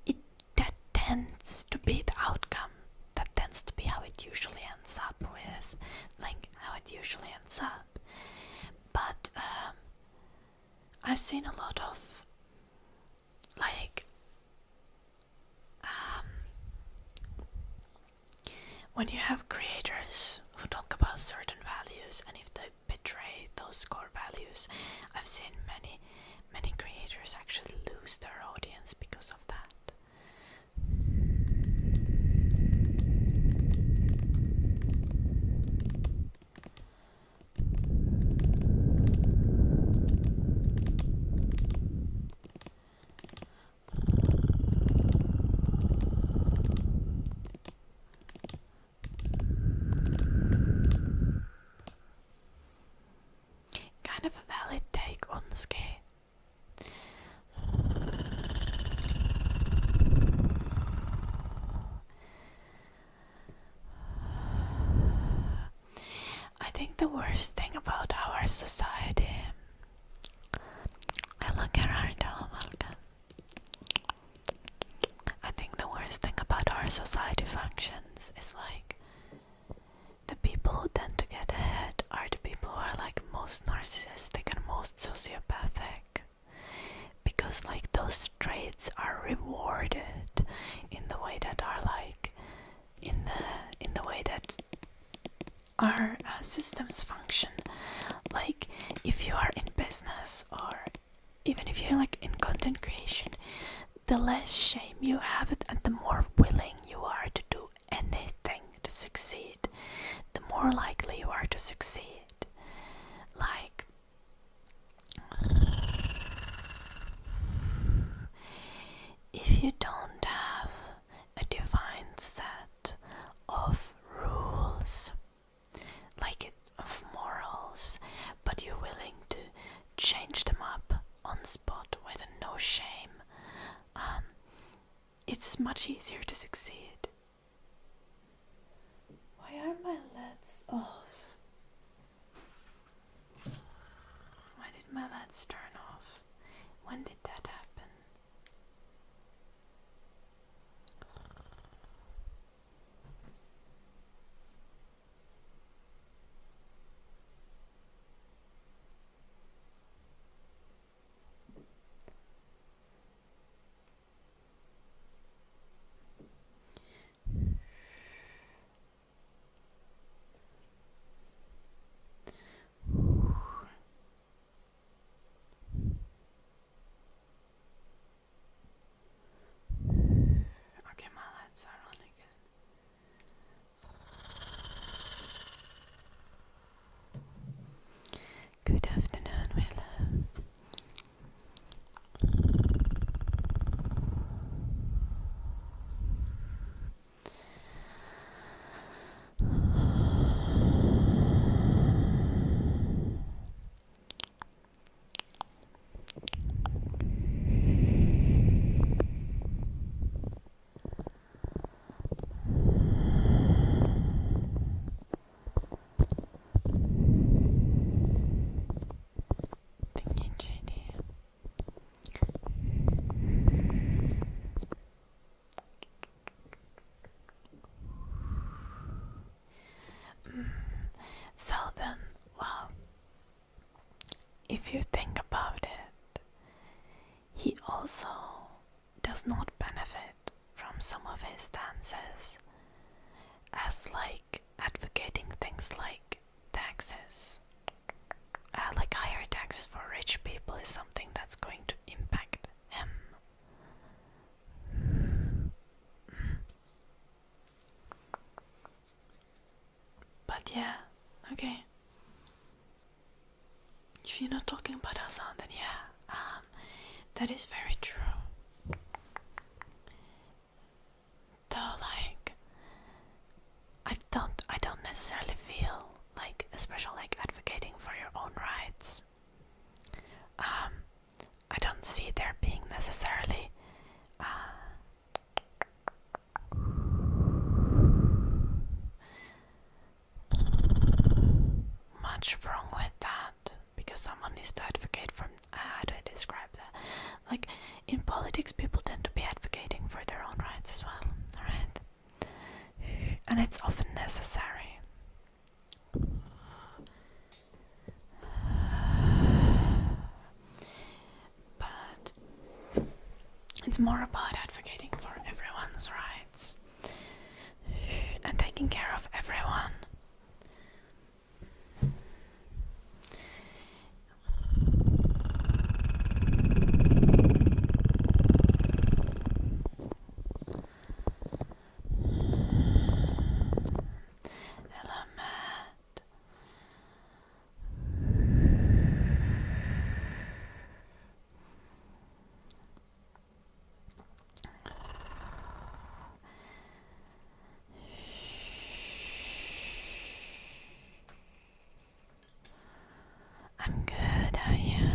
that tends to be the outcome. That tends to be how it usually ends up with, like how it usually ends up. But I've seen a lot of like when you have creators who talk about certain values, and if they betray those core values, I've seen many creators actually lose their audience because of that. Kind of a valid take on Ski. I think the worst thing about our society. Hello, Gerardo, welcome. I think the worst thing about our society functions is like the people who tend to get ahead are the people who are like most narcissistic and most sociopathic, because like those traits are rewarded in the way that are like in the way that our systems function. Like if you are in business, or even if you're like in content creation, the less shame you have it and the more willing you are to do anything to succeed, the more likely you are to succeed. Like if you don't have a defined set of rules, like of morals, but you're willing to change them up on spot with no shame, it's much easier to succeed. Why are my LEDs off? Why did my LEDs turn off? When did that happen? from some of his stances as like advocating things like taxes. Like higher taxes for rich people is something that's going to impact him. But yeah, okay. If you're not talking about Hassan, then yeah, that is very true. Though, like, I don't necessarily feel like, especially like advocating for your own rights. I don't see there being necessarily much wrong with that, because someone needs to advocate for, how do I describe that? Like, in politics, people tend to be advocating for their own rights as well, alright? And it's often necessary. But it's more about advocating for everyone's rights and taking care of everyone. Hello, Matt. I'm good, how are you?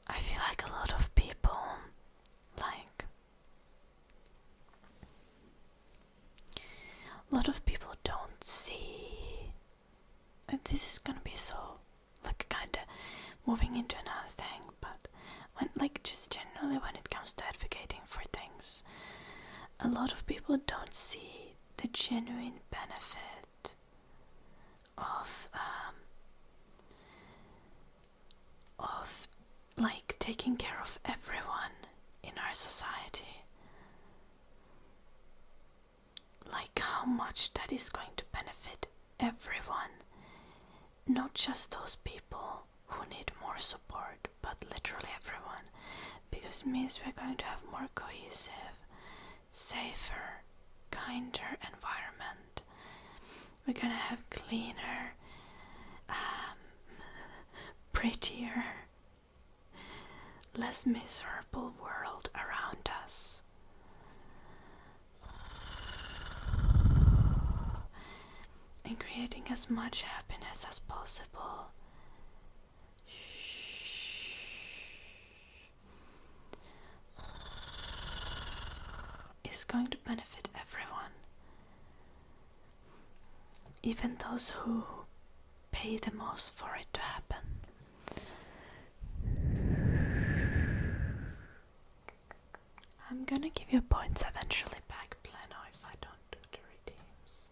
I feel like a lot of people, like, a lot of people don't see, and this is gonna be so, like, kinda moving into another thing, but when, like, just generally when it comes to advocating for things, a lot of people don't see the genuine benefit of like taking care of everyone in our society. Like how much that is going to benefit everyone, not just those people who need more support, but literally everyone, because it means we're going to have more cohesive, safer, kinder environment. We're gonna have cleaner, prettier, less miserable world around us. And creating as much happiness as possible. Is going to benefit everyone. Even those who pay the most for it to happen. I'm gonna give you points eventually back, Plano, if I don't do the redeems.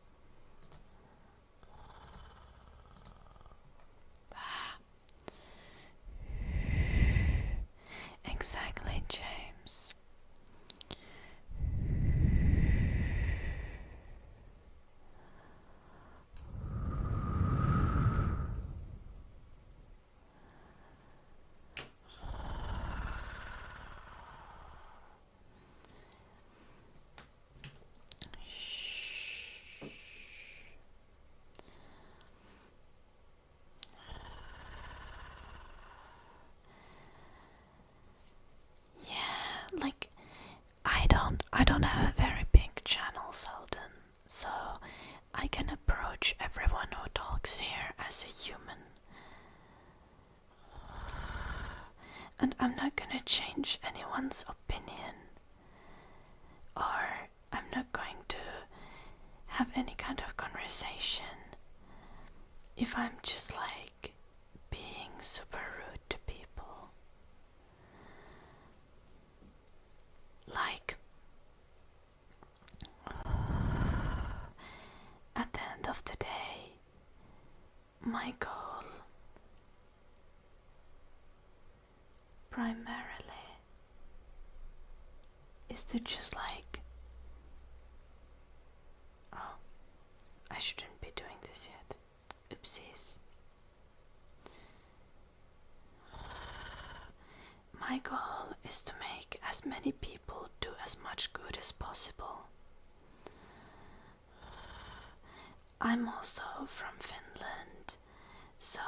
Exactly, James. Like, I don't have a very big channel, Selden, so I can approach everyone who talks here as a human. And I'm not gonna change anyone's opinion, or I'm not going to have any kind of conversation if I'm just like being super rude to people. Like, my goal primarily is to just like, oh, I shouldn't be doing this yet. Oopsies. My goal is to make as many people do as much good as possible. I'm also from Finland, so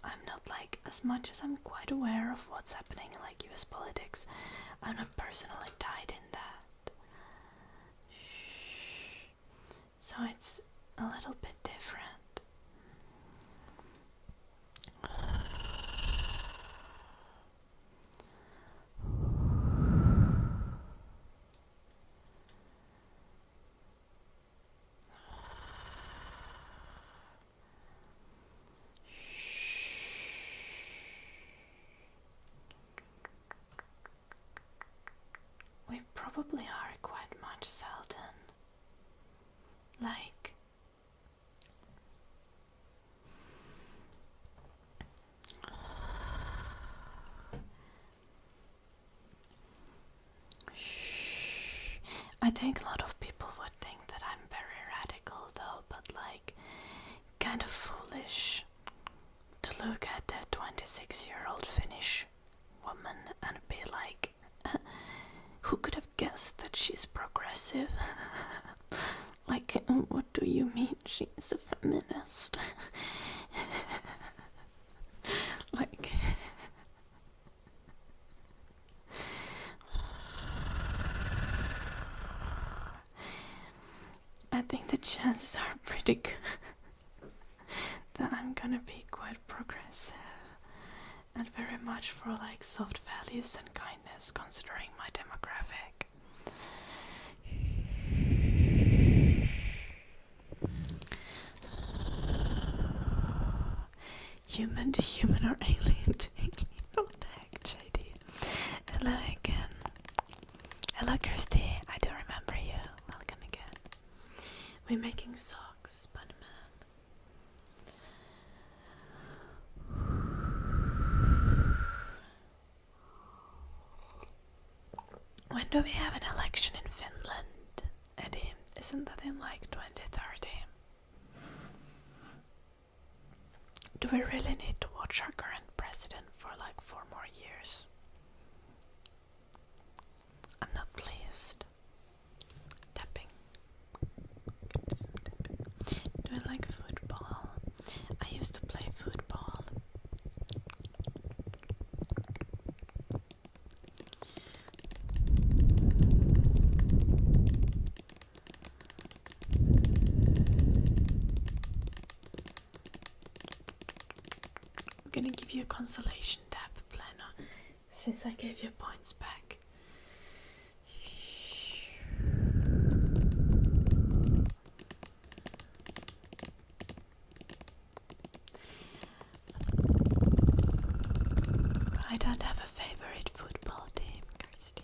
I'm not like, as much as I'm quite aware of what's happening in like US politics, I'm not personally tied in that. So it's a little bit different. We probably are quite much Selden. Like, I think a lot of people would think that I'm very radical though, but like, kind of foolish to look at a 26-year-old Finnish woman and be like, who could have guessed that she's progressive? Like, what do you mean she's a feminist? Like, I think the chances are pretty good that I'm gonna be quite progressive and very much for like soft values and kindness, considering my demographic. Human to human or alien to alien. What the heck, JD? Hello again. Hello Kirsty, I do remember you. Welcome again. We're making socks, Spider-Man. When do we have an election in Finland, Eddie? Isn't that in like 2030? Do we really need to watch our current president for like 4 more years? I'm not pleased. Tapping. Do I like football? I used to play football. I'm gonna give you a consolation tap, Plano, since I gave you points back. I don't have a favorite football team, Kirsty.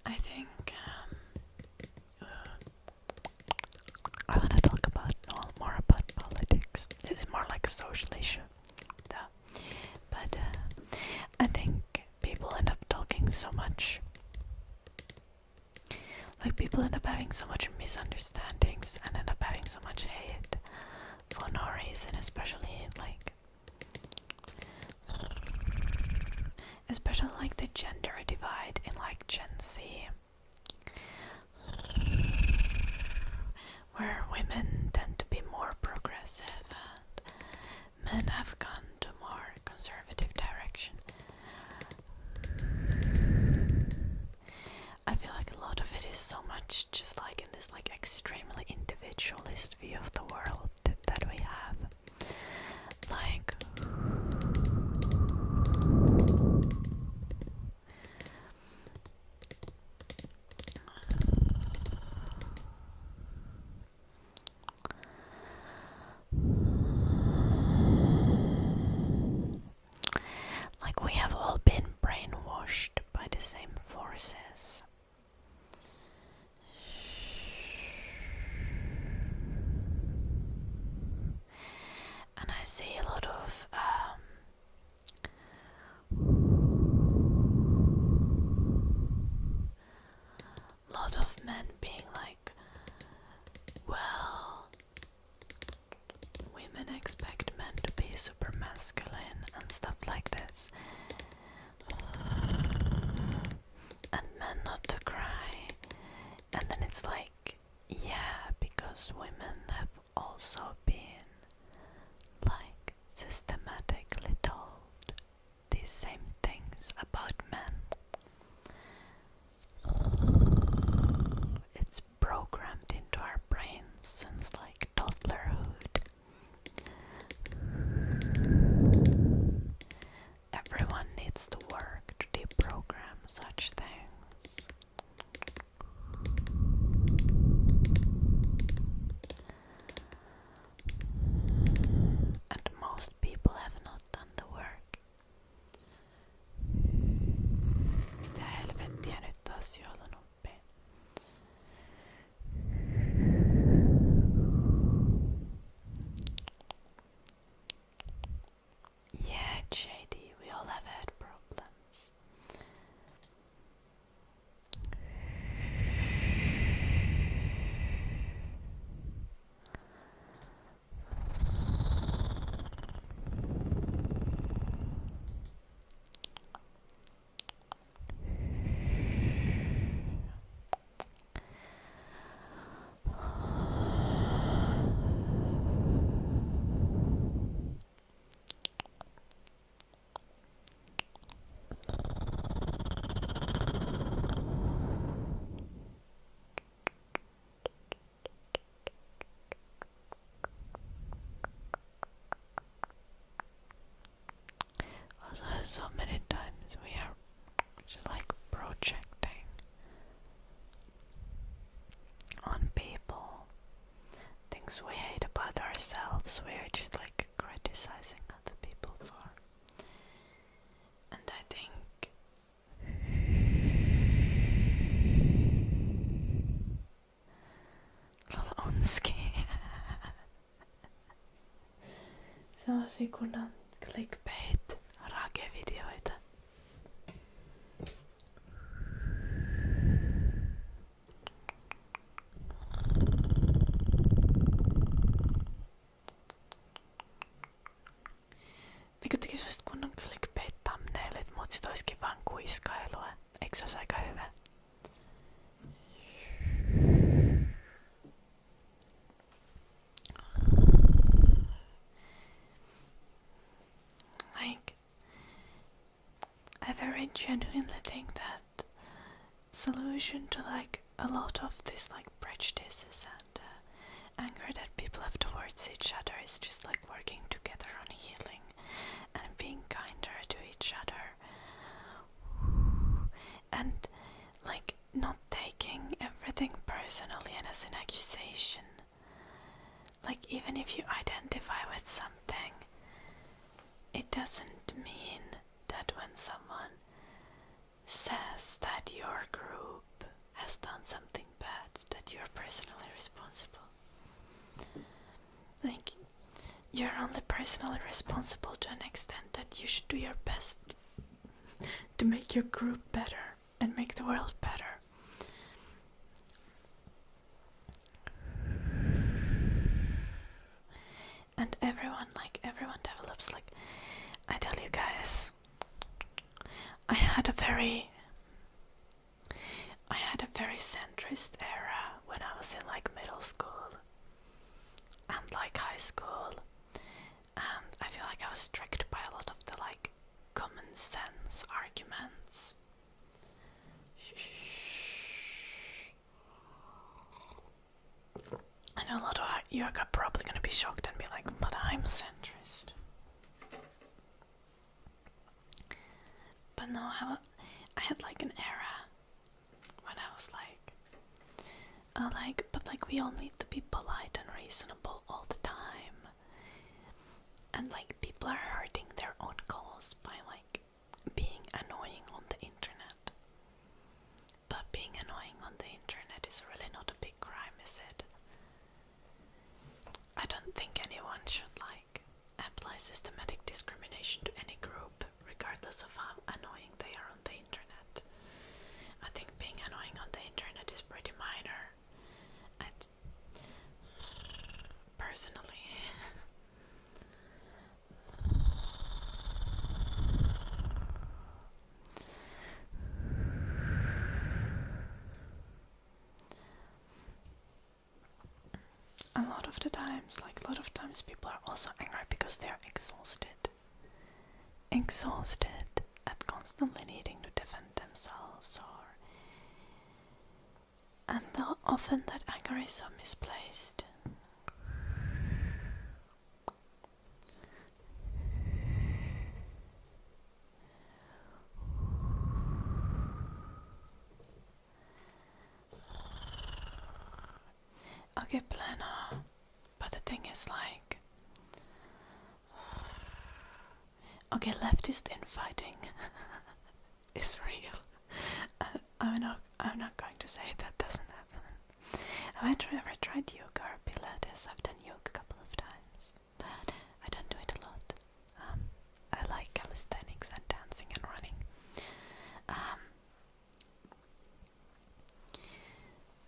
I think I want to talk about more about politics. This is more like a social issue, though. But I think people end up talking so much. Like, people end up having so much misunderstandings and end up having so much hate for no reason, especially like like the gender divide in like Gen Z, where women tend to be more progressive and men have gone to more conservative direction. I feel like a lot of it is so much just like in this like extremely individualist view of the world that we have. Like we have all been brainwashed by the same forces. And I see a lot of men being like, well, women expect men to be super masculine and stuff like this, and men not to cry. And then it's like, yeah, because women have also been like systematically told these same things about men. It's programmed into our brains since like toddlerhood. Everyone needs to work to deprogram such things. And most people have not done the work. Mitä helvettiä nyt taas joulun oppi? Yeah, JD, we all have had problems. Also, so many times we are just like projecting on people things we hate about ourselves. We are just like criticizing other people for. And I think onski. Sellaisia kunnan clickbait rage-videoita. Niinku tekis vasta kunnon clickbait thumbnailit, mut sit oiskin vaan kuiskailua. Eikö se ois aika hyvä? Like, I very genuinely think that solution to like a lot of this like prejudices and anger that people have towards each other is just like working together on healing and being kinder to each other, and like not taking everything personally and as an accusation. Like, even if you identify with something, it doesn't mean that when someone says that your group has done something bad, that you're personally responsible. Like, you're only personally responsible to an extent that you should do your best to make your group better and make the world better. And everyone develops, like, I tell you guys, I had a had a very centrist era when I was in like middle school and like high school, and I feel like I was tricked by a lot of the like common sense arguments. I know a lot of you are probably gonna be shocked and be like, but I'm centrist. But no, I had like an era when I was but like we all need to be polite and reasonable all the time. And like people are hurting their own cause by like being annoying on the internet. But being annoying on the internet is really not a big crime, is it? I don't think anyone should like apply systematic discrimination to any group, regardless of how annoying they are on the internet. I think being annoying on the internet is pretty minor. Personally. A lot of times people are also angry because they are exhausted at constantly needing to defend themselves, and often that anger is so misplaced. Okay, Plena, but the thing is like, okay, leftist infighting is real. I'm not going to say that doesn't happen. Have I ever tried yoga or Pilates? I've done yoga a couple of times, but I don't do it a lot. I like calisthenics and dancing and running.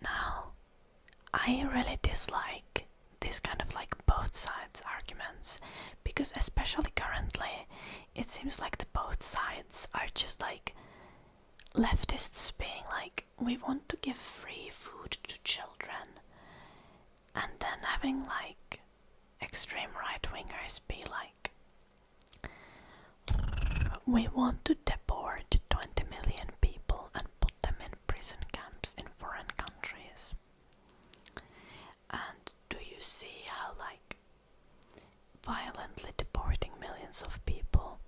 Now, I really dislike this kind of like both sides arguments, because especially currently it seems like the both sides are just like leftists being like, we want to give free food to children, and then having like extreme right-wingers be like, we want to deport 20 million people and put them in prison camps in foreign countries. And do you see how like violently deporting millions of people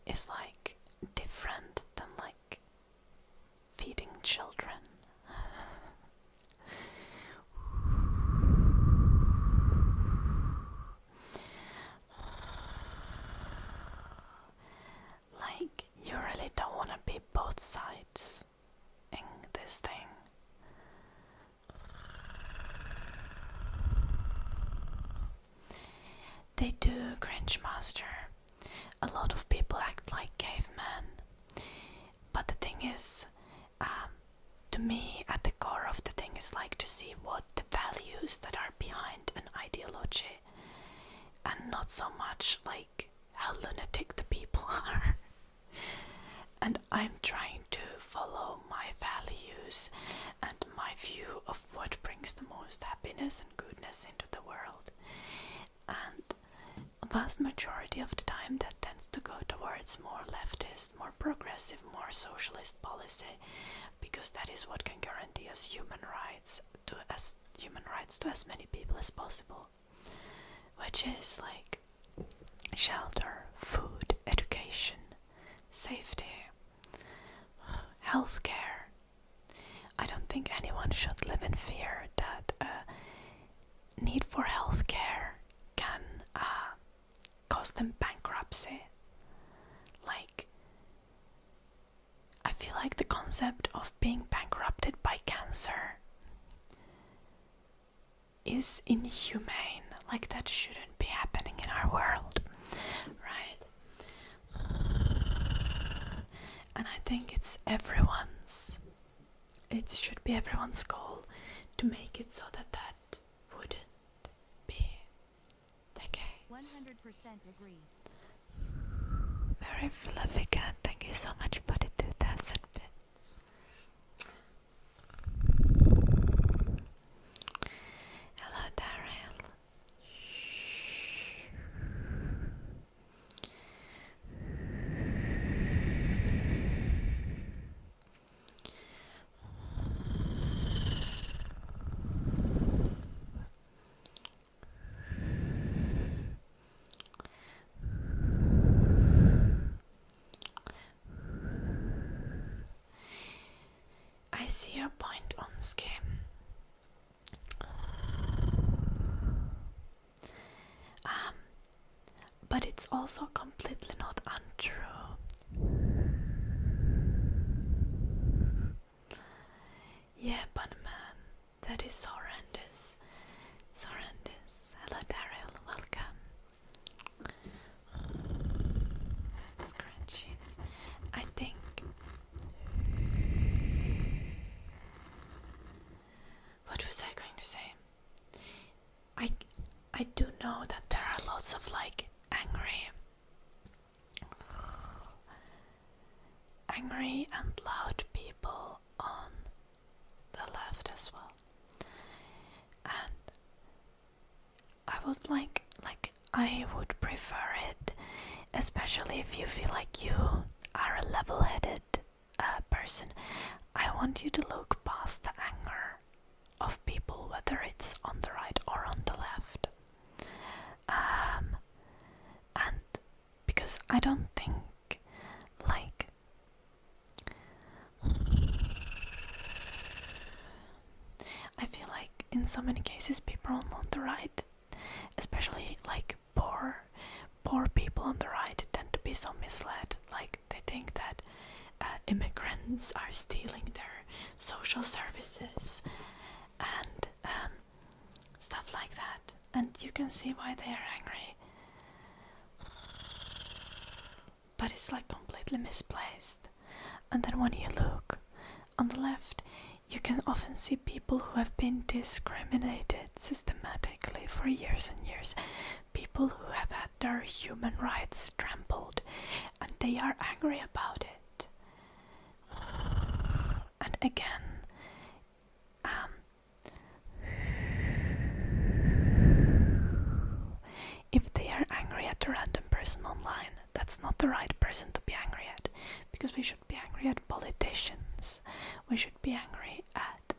is like different than like feeding children? Like, you really don't want to be both sides in this thing. They do, Cringe Master. A lot of people act like cavemen. But the thing is, to me, at the core of the thing is like to see what the values that are behind an ideology, and not so much like how lunatic the people are. And I'm trying to follow my values and my view of what brings the most happiness and goodness into the world. And a vast majority of the time that tends to go towards more leftist, more progressive, more socialist policy, because that is what can guarantee us human rights to as many people as possible, which is like shelter, food, education, safety, healthcare. I don't think anyone should live in fear that need for healthcare can cause them bankruptcy. Like, I feel like the concept of being bankrupted by cancer is inhumane. Like, that shouldn't be happening in our world, right? And I think it should be everyone's goal to make it so that that wouldn't be the case. 100% agree. Very fluffy cat, thank you so much for the 2000 a point on scheme. But it's also completely not untrue. Yeah, Bunman, that is horrendous. It's horrendous. Hello, Daryl, welcome. Scrunchies. I think. What was I going to say? I do know that there are lots of like angry and loud people on the left as well. And I would prefer it, especially if you feel like you are a level-headed person. I want you to look past the anger of people, whether it's on the right or on the left. And because I don't think like I feel like in so many cases people on the right, especially like poor people on the right, tend to be so misled. Like they think that immigrants are stealing their social services and stuff like that, and you can see why they are angry. But it's like completely misplaced. And then when you look on the left, you can often see people who have been discriminated systematically for years and years. People who have had their human rights trampled, and they are angry about it. And again, if they are angry at a random person online, that's not the right person to be angry at, because we should be angry at politicians. We should be angry at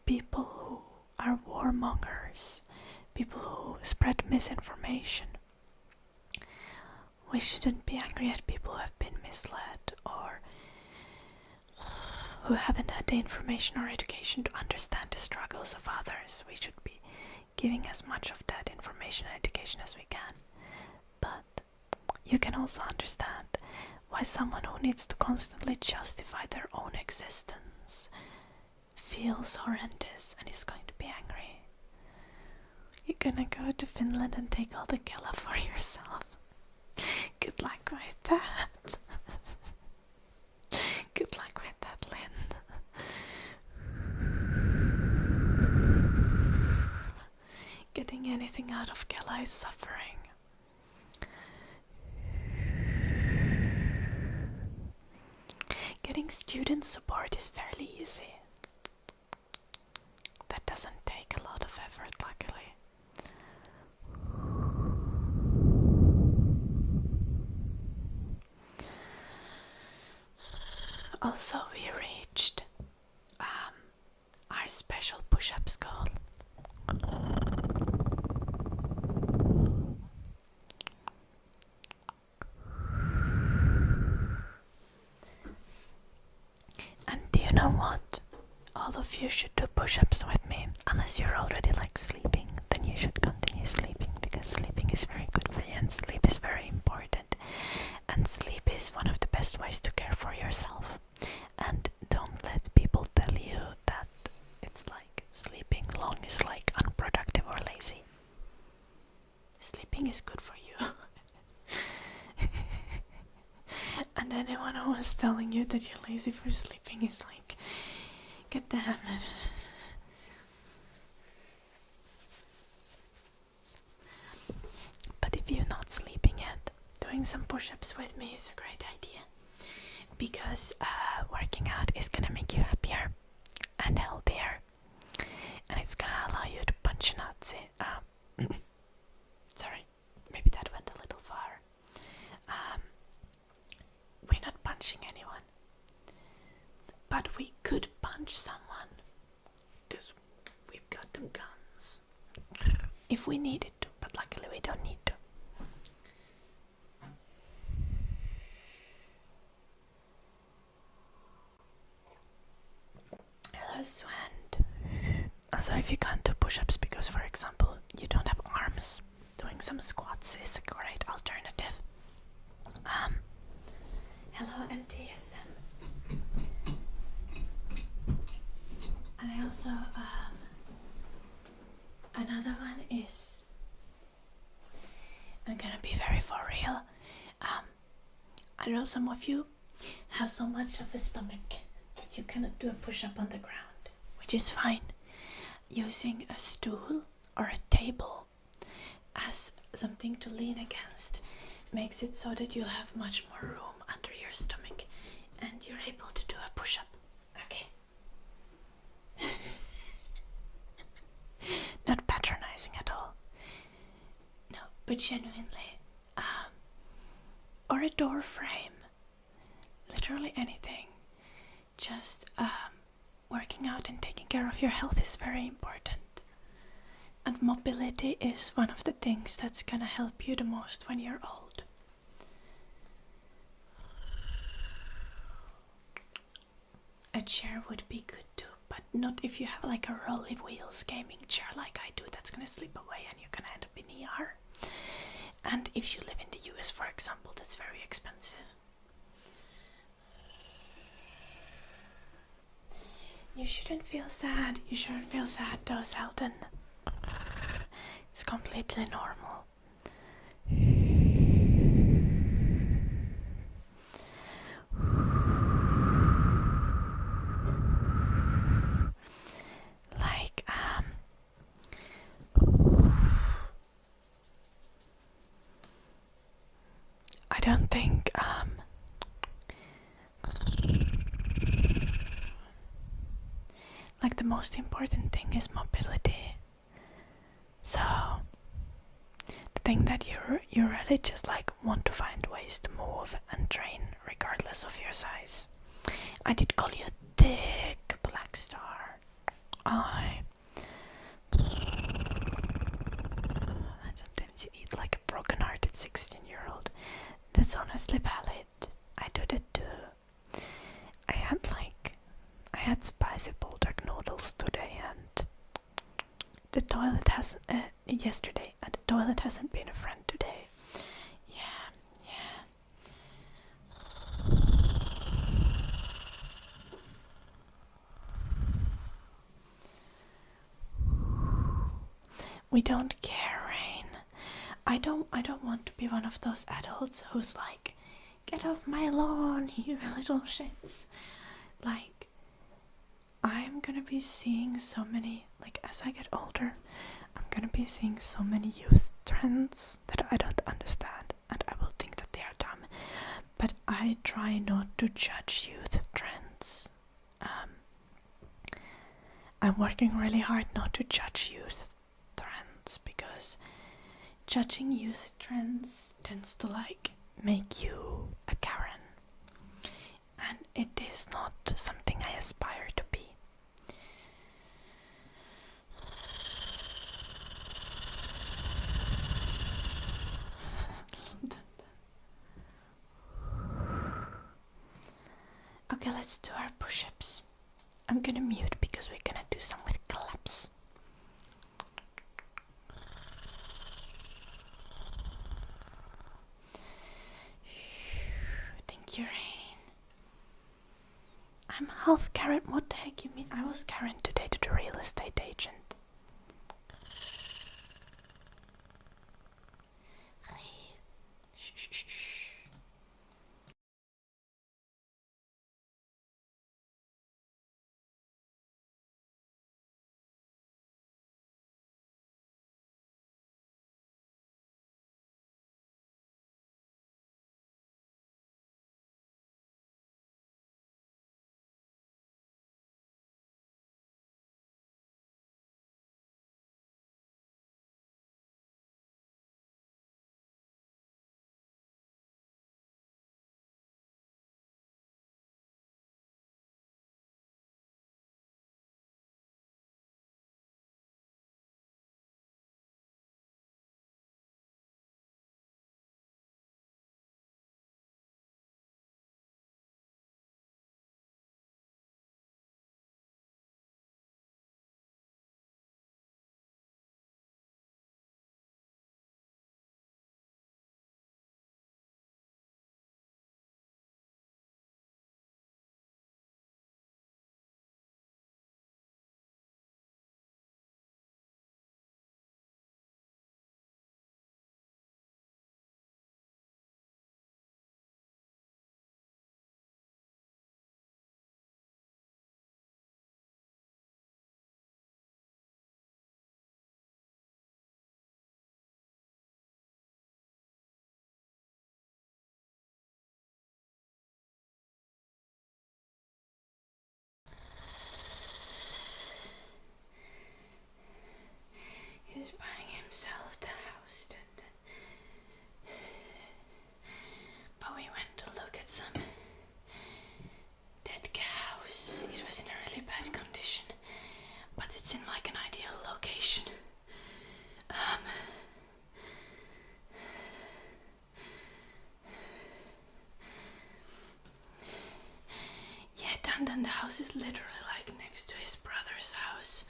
people who are warmongers, people who spread misinformation. We shouldn't be angry at people who have been misled or who haven't had the information or education to understand the struggles of others. We should be giving as much of that information and education as we can. But you can also understand why someone who needs to constantly justify their own existence feels horrendous and is going to be angry. You're gonna go to Finland and take all the Kela for yourself. Good luck with that. Good luck with that, Lynn. Getting anything out of Kela is suffering. Getting student support is fairly easy. That doesn't take a lot of effort, luckily. Also, we reached our special push-ups goal. And do you know what? All of you should do push-ups with me. Unless you're already like sleeping, then you should continue sleeping, because sleeping is very good for you and sleep is very important. And sleep is one of the best ways to care for yourself. And don't let people tell you that it's like sleeping long is like unproductive or lazy. Sleeping is good for you. And anyone who is telling you that you're lazy for sleeping is like, get them. But if you're not sleeping yet, doing some push-ups with me is a great idea, because working out is gonna make you happier and healthier, and it's gonna allow you to punch a Nazi. Sorry, maybe that went a little far. We're not punching anyone, but we could punch someone, because we've got them guns if we needed to, but luckily we don't need to. Another one is, I'm gonna be very for real. I know some of you have so much of a stomach that you cannot do a push-up on the ground, which is fine. Using a stool or a table as something to lean against makes it so that you'll have much more room under your stomach and you're able to do a push-up. Okay. Not patronizing at all. No, but genuinely. Or a door frame. Literally anything. Just working out and taking care of your health is very important. And mobility is one of the things that's gonna help you the most when you're old. A chair would be good too, but not if you have like a rolly wheels gaming chair like I do. That's gonna slip away and you're gonna end up in ER. And if you live in the US, for example, that's very expensive. You shouldn't feel sad. You shouldn't feel sad though, Selden. It's completely normal. Like, I don't think, like the most important thing is mobility. So, the thing that you really just like want to find ways to move and train regardless of your size. I did call you thick, Black Star. And sometimes you eat like a broken-hearted 16-year-old. That's honestly valid. I do that too. I had spicy bulldog noodles today and the toilet has yesterday, and the toilet hasn't been a friend today. Yeah. We don't care, Rain. I don't want to be one of those adults who's like, get off my lawn, you little shits. Like, I'm gonna be seeing so many, like as I get older, I'm gonna be seeing so many youth trends that I don't understand, and I will think that they are dumb. But I try not to judge youth trends. I'm working really hard not to judge youth trends, because judging youth trends tends to like make you a Karen, and it is not something I aspire to be. Okay, let's do our push-ups. I'm gonna mute because we're gonna do some with claps. Thank you, Rain. I'm half Karen. What the heck you mean? I was Karen today to the real estate agent. Shh. and the house is literally like next to his brother's house.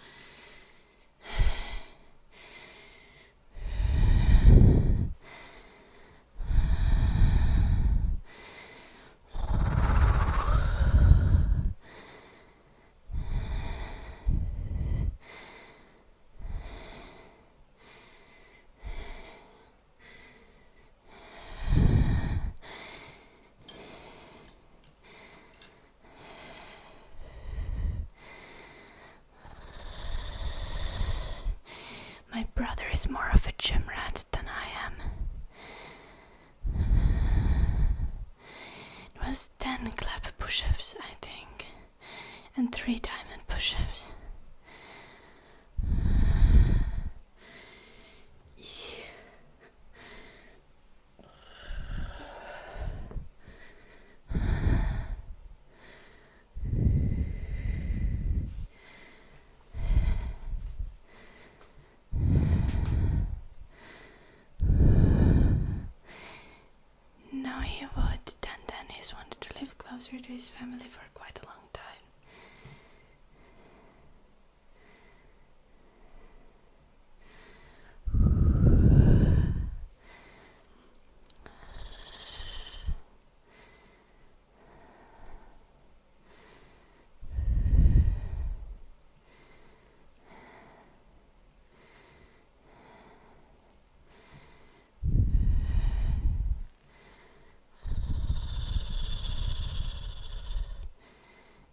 My brother is more of a gym rat than I am. It was 10 clap push-ups, I think, and 3 diamond push-ups. No, he would. Then he's wanted to live closer to his family for quite a long time.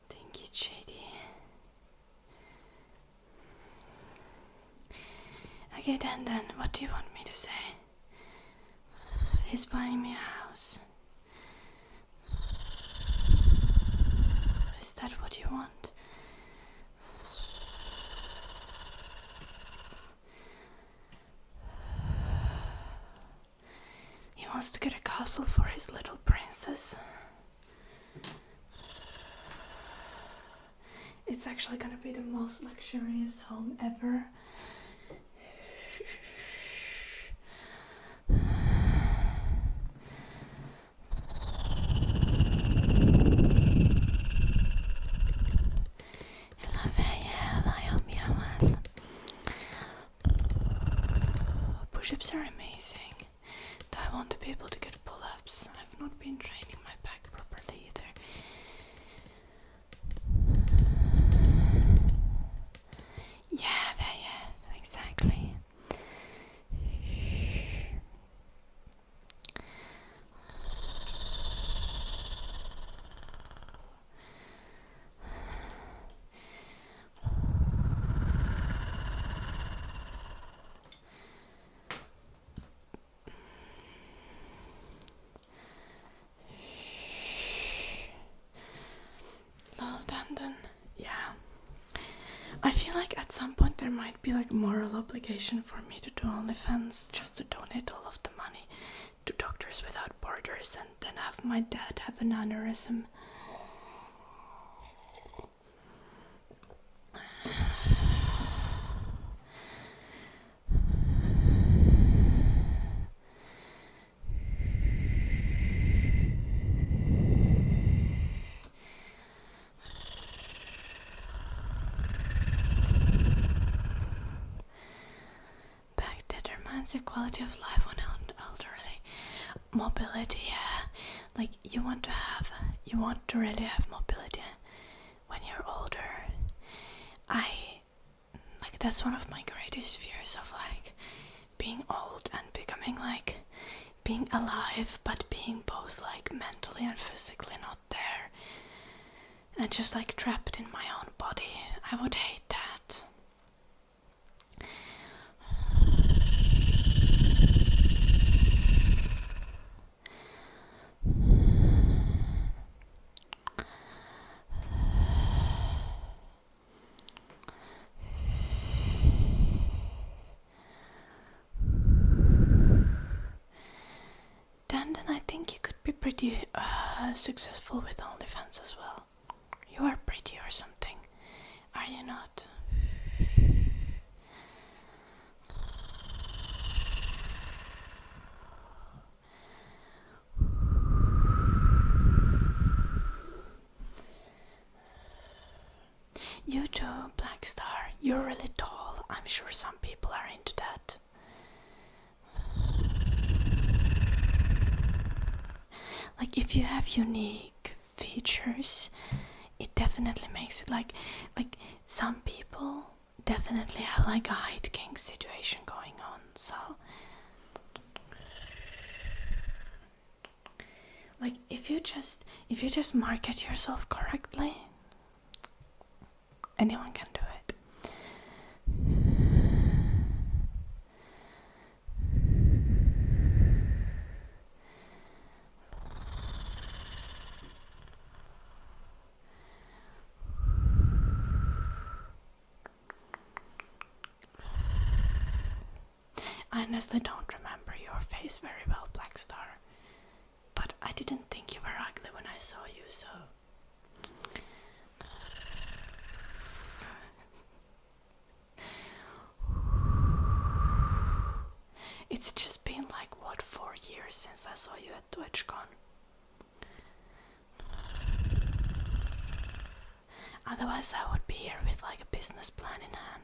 Thank you, JD. Okay, then, what do you want me to say? He's buying me a house. Is that what you want? He wants to get a castle for his little princess. It's actually gonna be the most luxurious home ever. Push-ups are amazing. Though I want to be able to get pull-ups. I've not been training my back properly either. Yeah, exactly. Well done. Yeah. I feel like at some point there might be like a moral obligation for me to do OnlyFans, just to donate all of the money to Doctors Without Borders and then have my dad have an aneurysm. Back determines the quality of life when elderly. Mobility, yeah. Like you want to really have mobility when you're older. That's one of my greatest fears of like being old and becoming like being alive but being both like mentally and physically not there and just like trapped in my own body. I would hate that. Then I think you could be pretty successful with OnlyFans as well. You are pretty or something, are you not? I'm sure some people are into that. Like if you have unique features, it definitely makes it like some people definitely have like a height king situation going on. So like if you just market yourself correctly, anyone can do it. I honestly don't remember your face very well, Black Star, but I didn't think you were ugly when I saw you, so it's just been like, what, 4 years since I saw you at TwitchCon. Otherwise I would be here with like a business plan in hand.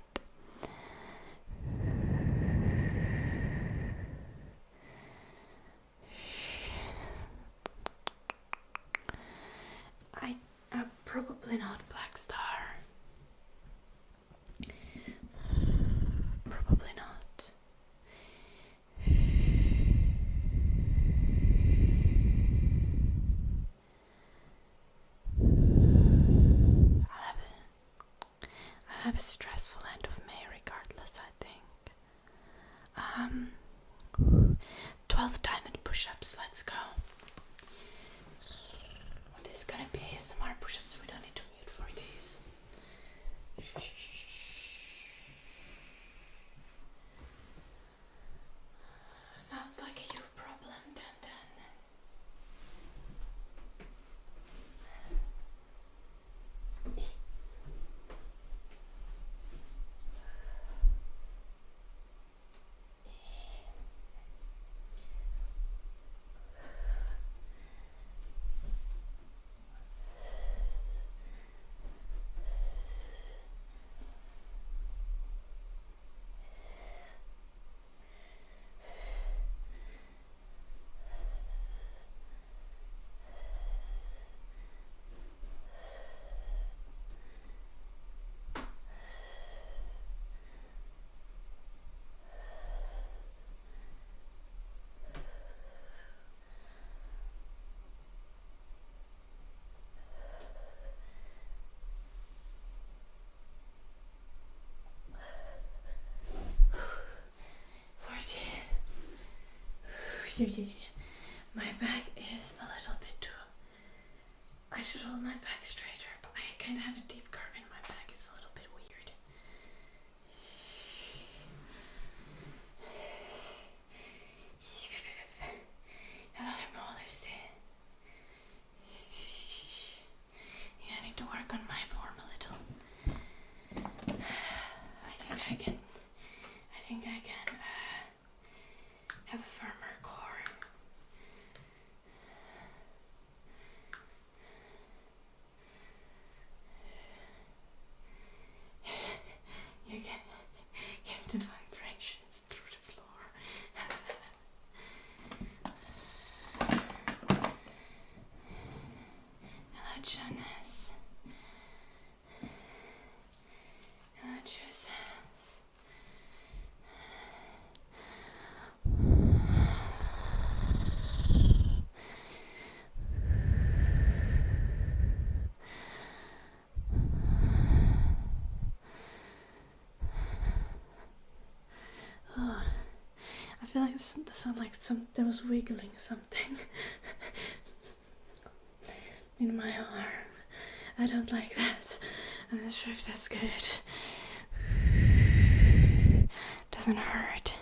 Probably not, Black Star. Probably not. I'll have a stressful end of May regardless, I think. 12 diamond push-ups, let's go. This is gonna be ASMR push-ups, we don't need to mute for these. Sounds like a you problem, then. My back is a little bit too... I should hold my back straighter, but I kind of have a deep curve in my back. It's a little bit weird. Hello, I'm Molesty. Yeah, I need to work on my form a little. I think I can have a firmer core. You can hear the vibrations through the floor. Hello, Jonas. Hello, Joseph. Oh, I feel like the sound like there was wiggling something in my arm. I don't like that. I'm not sure if that's good. Doesn't hurt.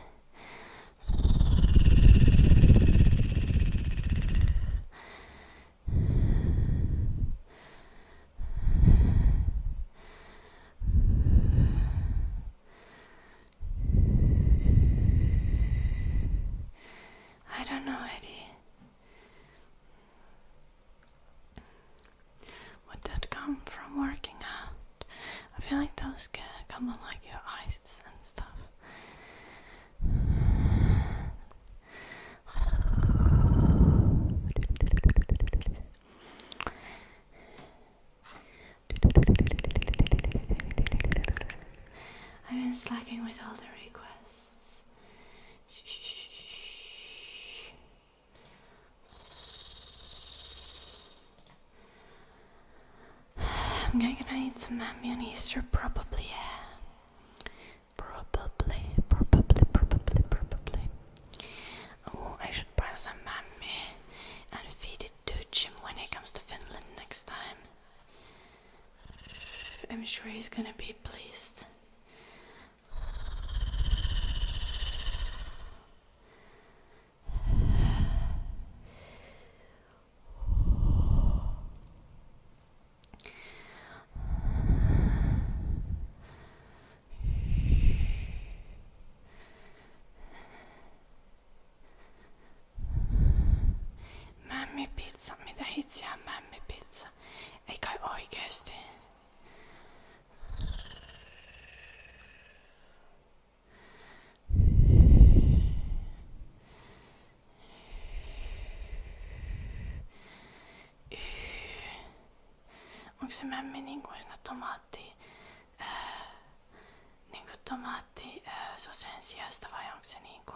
I don't know, Eddie. Would that come from working out? I feel like those come on like your eyes and stuff. think I'm gonna eat some mammy on Easter, probably, yeah. Probably. Oh, I should buy some mammy and feed it to Jim when he comes to Finland next time. I'm sure he's gonna be pleased. Mämmipizza? Mitä hitsiä on mämmipizza? Ei kai oikeesti. Onko se mämmi niinku tomaatti soseen sijasta vai onko se niinku,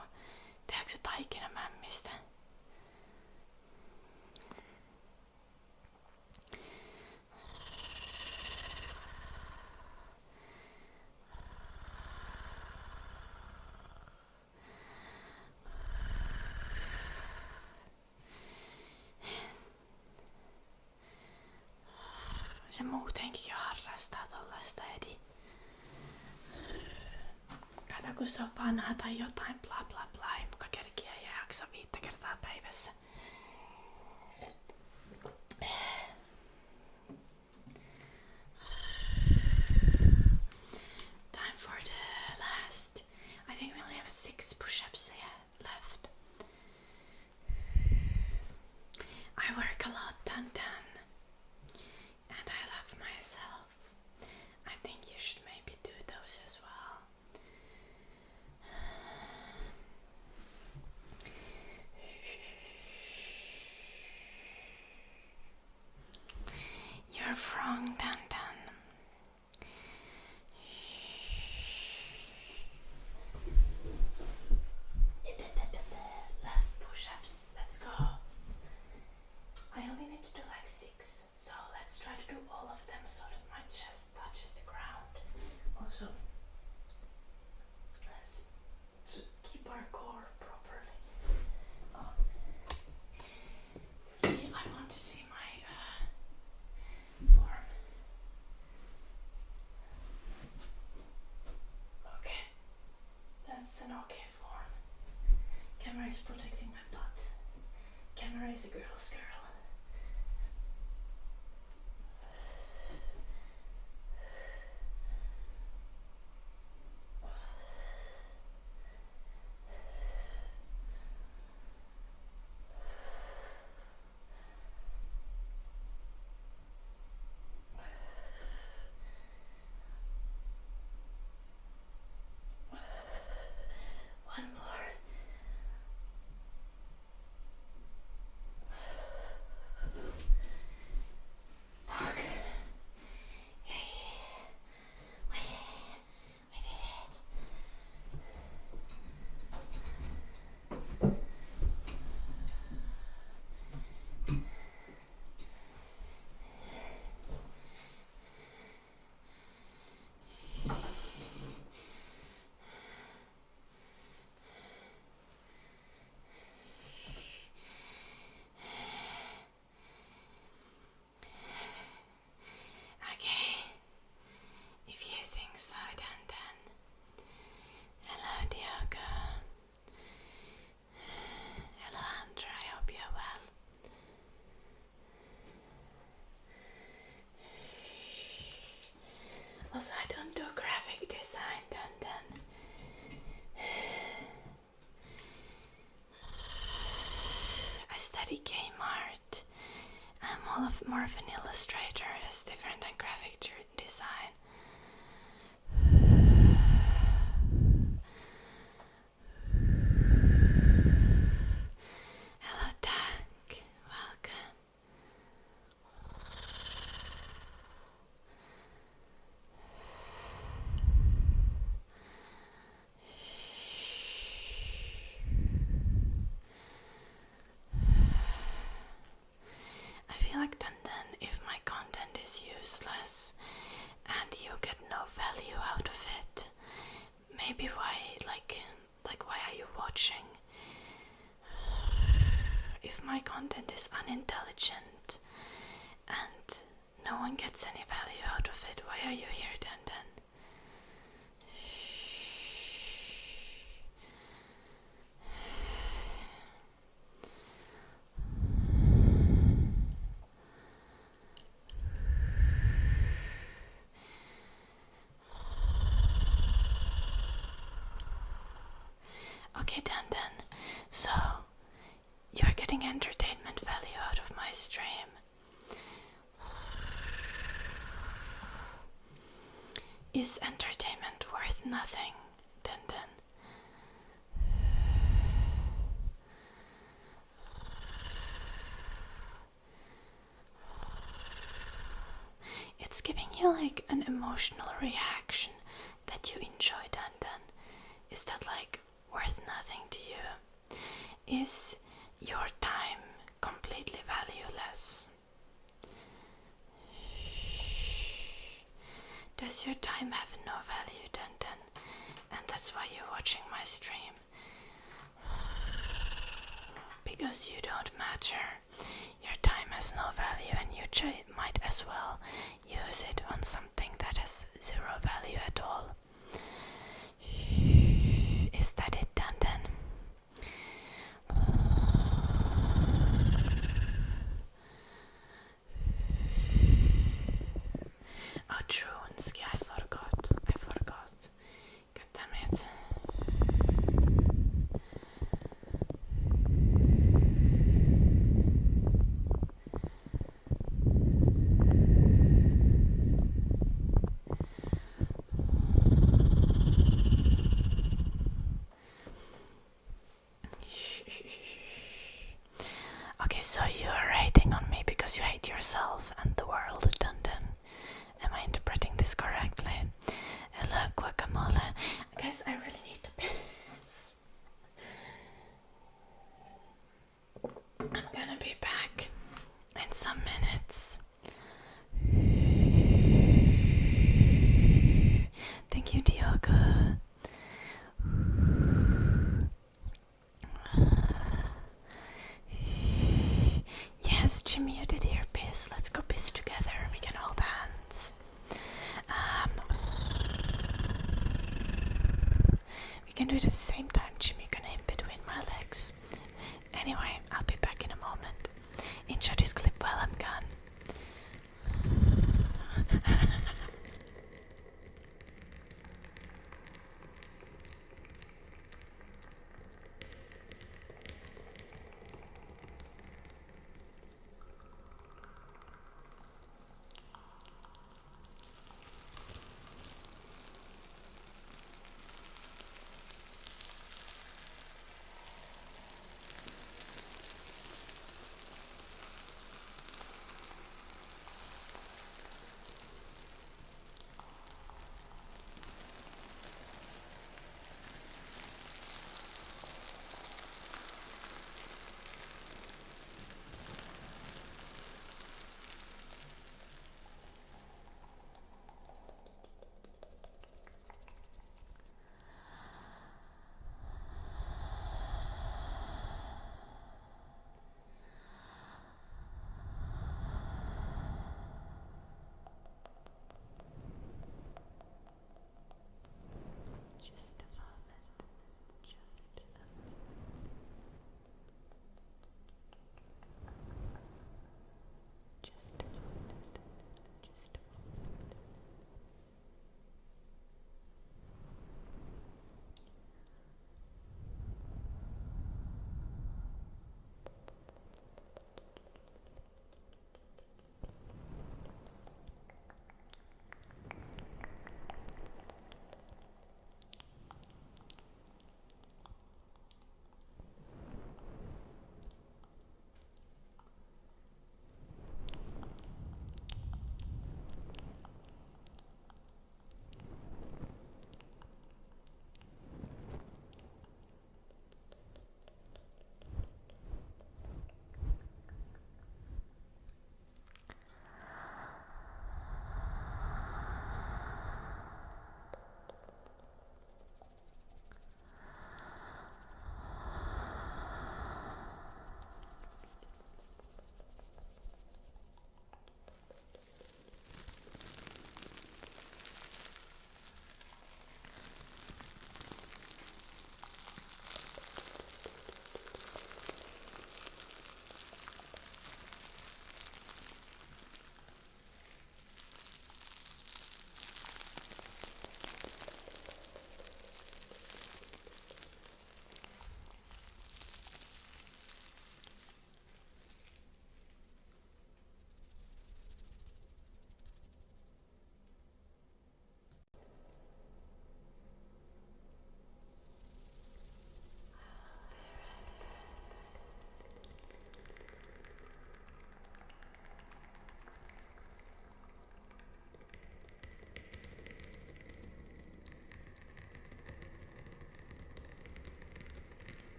tehdäänkö se taikina mämmistä? Se muutenkin jo harrastaa tollaista, Edi. Kato, kun se on vanha tai jotain bla bla bla, ei muka kerkiä ja jaksa 5 kertaa päivässä. Time for the last. I think we only have 6 push-ups left. I work a lot, Dan. And I love myself. I think you should maybe do those as well. You're wrong, Dan. Last push-ups. Let's go. I only need to do like 6, so let's try to do all of them so that my chest touches the ground. Also, let's keep our core properly. I want to see my form. Okay, that's an okay form. Camera is protecting my butt. Camera is a girl's girl. One more. Okay. We did it. Okay, if you think so, Dan. Hello, Diogo. Hello, Andrew. I hope you're well. Also, I don't do graphic design, Dan. I study game art. I'm more of an illustrator. It's different than graphic design. Hello, Doug. Welcome. I feel like then if my content is useless, watching. If my content is unintelligent and no one gets any value out of it, why are you here then? Okay, Dan. So, you're getting entertainment value out of my stream. Is entertainment worth nothing, Dan? It's giving you like an emotional reaction that you enjoy, Dan. Is that like worth nothing to you? Is your time completely valueless? Does your time have no value, Dan? And that's why you're watching my stream? Because you don't matter. Your time has no value and you might as well use it on something that has zero value at all. Is that it, Dan? Oh, true, Unsky, I forgot. God damn it. Okay, so you are hating on me because you hate yourself and the world, Dan. Am I interpreting this correctly? Hello, guacamole. Guys, I really need to piss. I'm gonna be back in some minutes. Thank you, Diogo. Yes, Jimmy, you did hear piss. Let's go piss together. We can hold hands. We can do it at the same time, Jimmy. You can aim between my legs. Anyway, I'll be back in a moment. Enjoy this clip while I'm gone. Just a moment. Just a moment. Just a moment. Just a moment.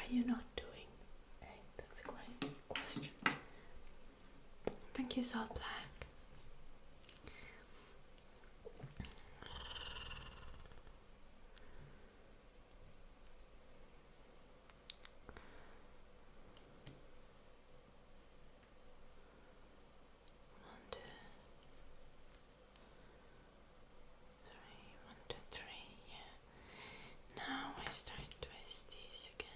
you not doing? Hey, that's quite a question. Thank you, Salt Black. One, two, three, yeah. Now I start twisties again.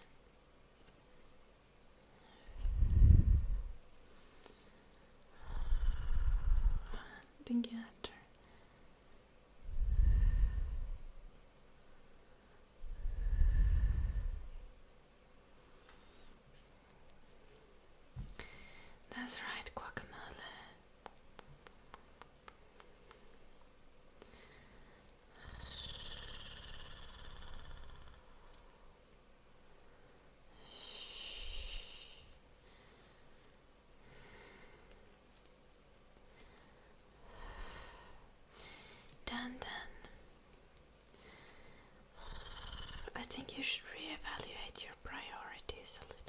Thinking after. That's right, guacamole. Dan. I think you should reevaluate your priorities a little.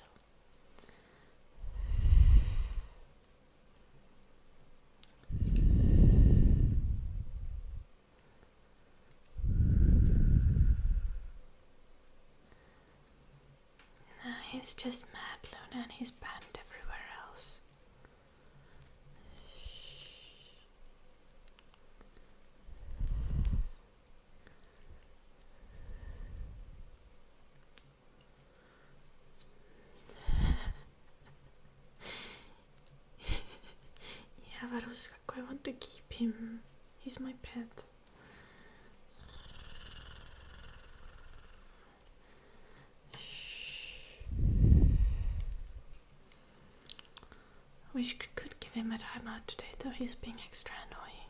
He's just mad, Luna, and he's banned everywhere else. Yeah, Varuskako, I want to keep him. He's my pet. We could give him a timeout today, though he's being extra annoying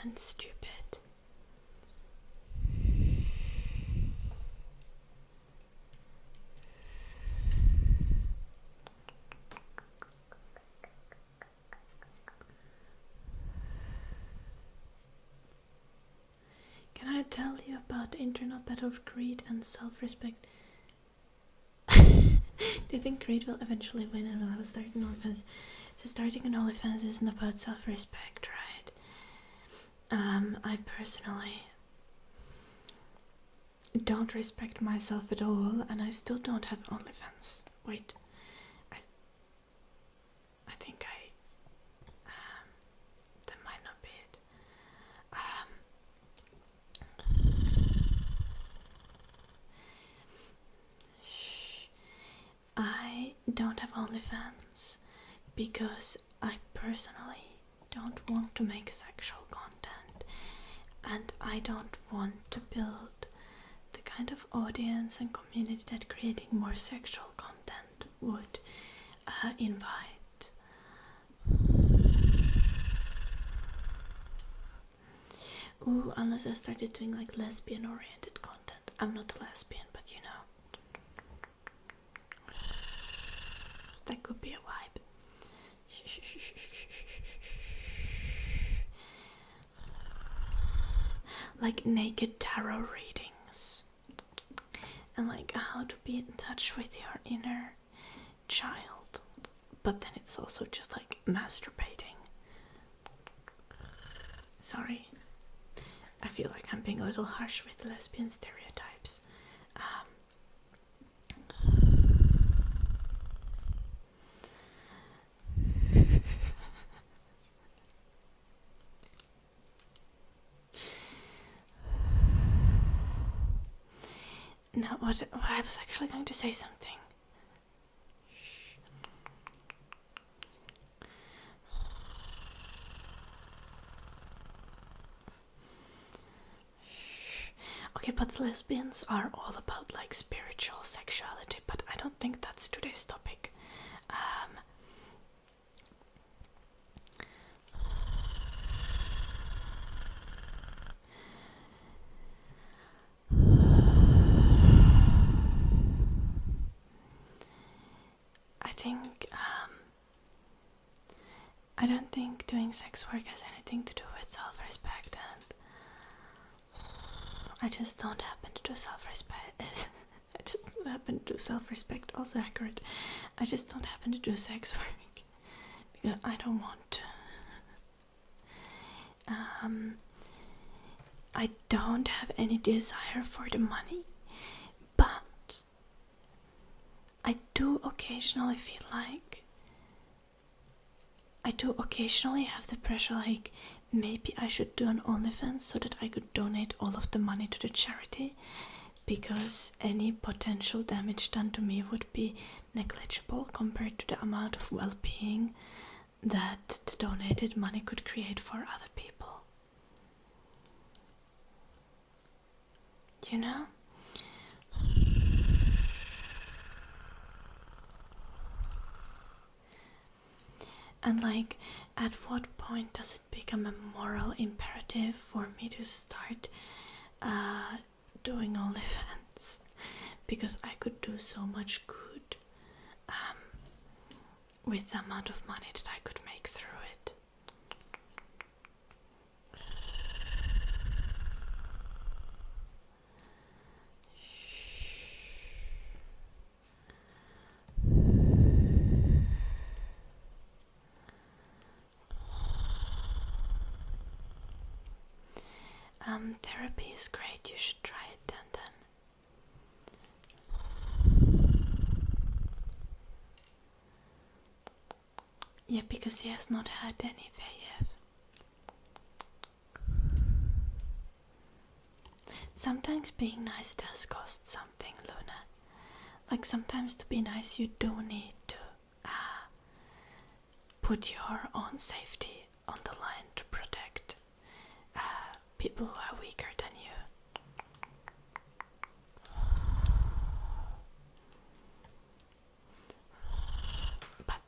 and stupid. Can I tell you about the internal battle of greed and self-respect? Do you think greed will eventually win and I will start an OnlyFans? So starting an OnlyFans isn't about self-respect, right? I personally don't respect myself at all, and I still don't have OnlyFans. Wait, I think that might not be it. I don't have OnlyFans because I personally don't want to make sexual content, and I don't want to build the kind of audience and community that creating more sexual content would invite. Ooh, unless I started doing like lesbian oriented content. I'm not a lesbian, but you know. That could be a vibe. Like naked tarot readings. And like how to be in touch with your inner child. But then it's also just like masturbating. Sorry. I feel like I'm being a little harsh with the lesbian stereotypes. No, what I was actually going to say something. Okay, but lesbians are all about like spiritual sexuality, but I don't think that's today's topic. I don't think doing sex work has anything to do with self-respect, and I just don't happen to do self-respect. happen to do self-respect, also accurate. I just don't happen to do sex work because I don't want to. I don't have any desire for the money, but I do occasionally feel like I do occasionally have the pressure, like maybe I should do an OnlyFans so that I could donate all of the money to the charity, because any potential damage done to me would be negligible compared to the amount of well-being that the donated money could create for other people. You know? And like, at what point does it become a moral imperative for me to start doing OnlyFans? Because I could do so much good with the amount of money that I could make through it. Therapy is great, you should try it, Dandan. Yeah, because he has not had any yet. Sometimes being nice does cost something, Luna. Like, sometimes to be nice you do need to put your own safety on the line to protect people who are weaker than you. But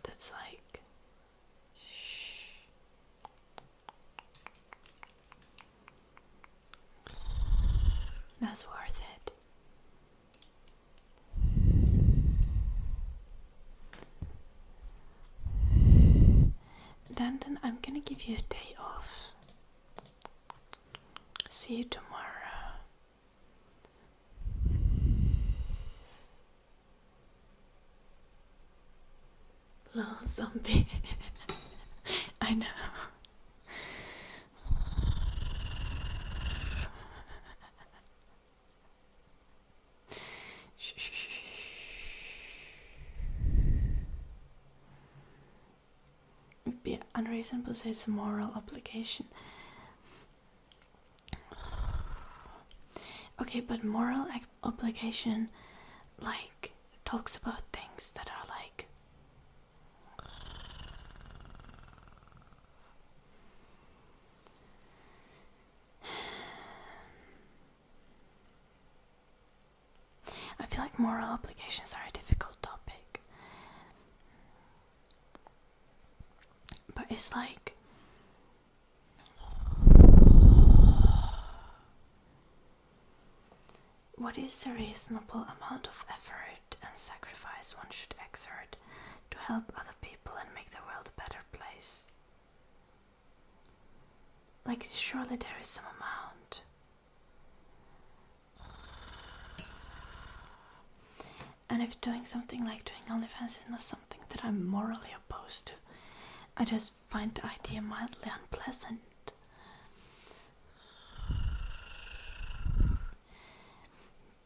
that's like... that's worth it. Danton, I'm gonna give you a day off. See you tomorrow. Little zombie. I know. It'd be unreasonable to say it's a moral obligation. Okay, but moral obligation, like, talks about things that are like... I feel like moral obligations are a difficult topic. But it's like... what is the reasonable amount of effort and sacrifice one should exert to help other people and make the world a better place? Like, surely there is some amount. And if doing something like doing OnlyFans is not something that I'm morally opposed to, I just find the idea mildly unpleasant.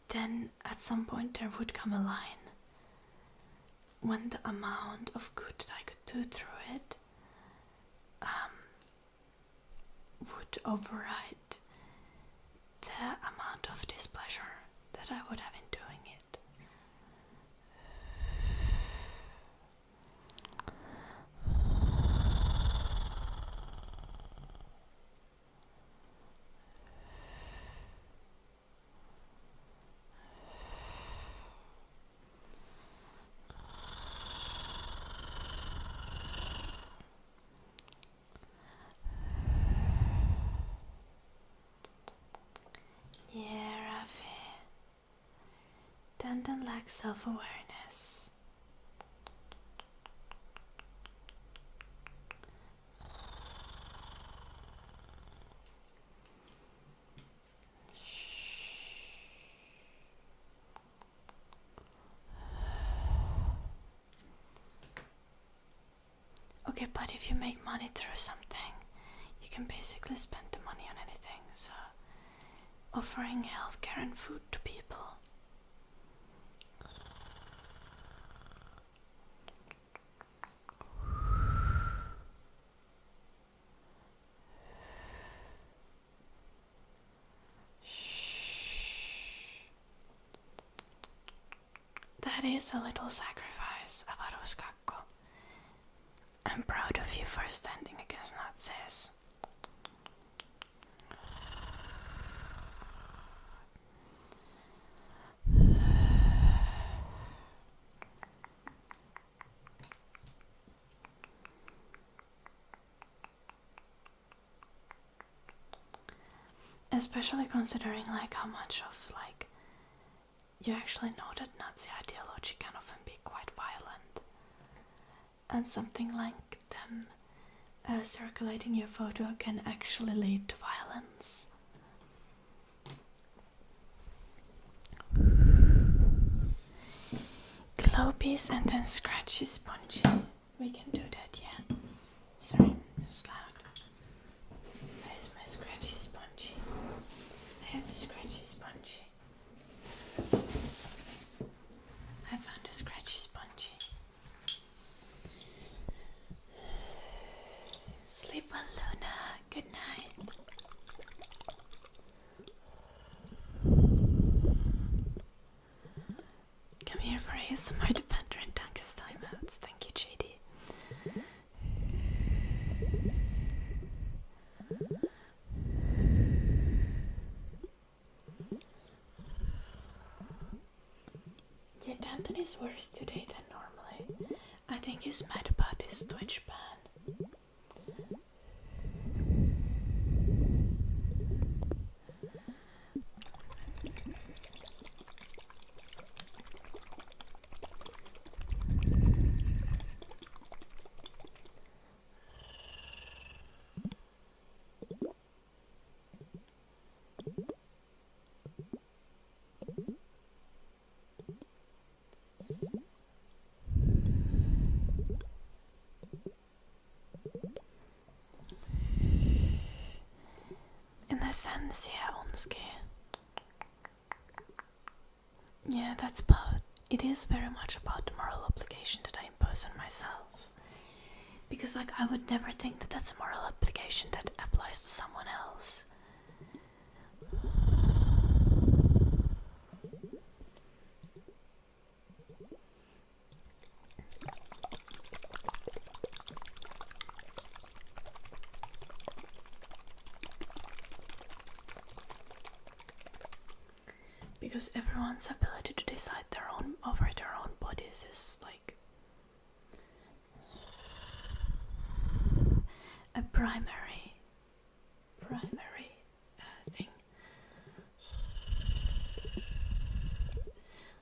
Then at some point there would come a line when the amount of good that I could do through it would override the amount of displeasure that I would have in doing it. Yeah, Rafi. Dandan lacks self-awareness. Okay, but if you make money through something, you can basically spend the money on anything. So, offering healthcare and food to people. That is a little sacrifice, avaruuskakko. I'm proud of you for standing against Nazis. Especially considering like how much of like you actually know that Nazi ideology can often be quite violent, and something like them circulating your photo can actually lead to violence. Globies and then scratchy spongy. We can do that, yeah. Sorry, it's loud. Where's my scratchy spongy? I have a scratchy spongy. I found a scratchy spongy. Sleep well, Luna. Good night. Come here for ASMR Depender and Dunks timeouts. Thank you, JD. Yeah, Danton is worse today than normally. I think he's mad about his Twitch ban. In a sense, yeah, Onski. Yeah, that's about. It is very much about the moral obligation that I impose on myself. Because, like, I would never think that that's a moral obligation that applies to someone else. Because everyone's ability to decide over their own bodies is like a primary thing.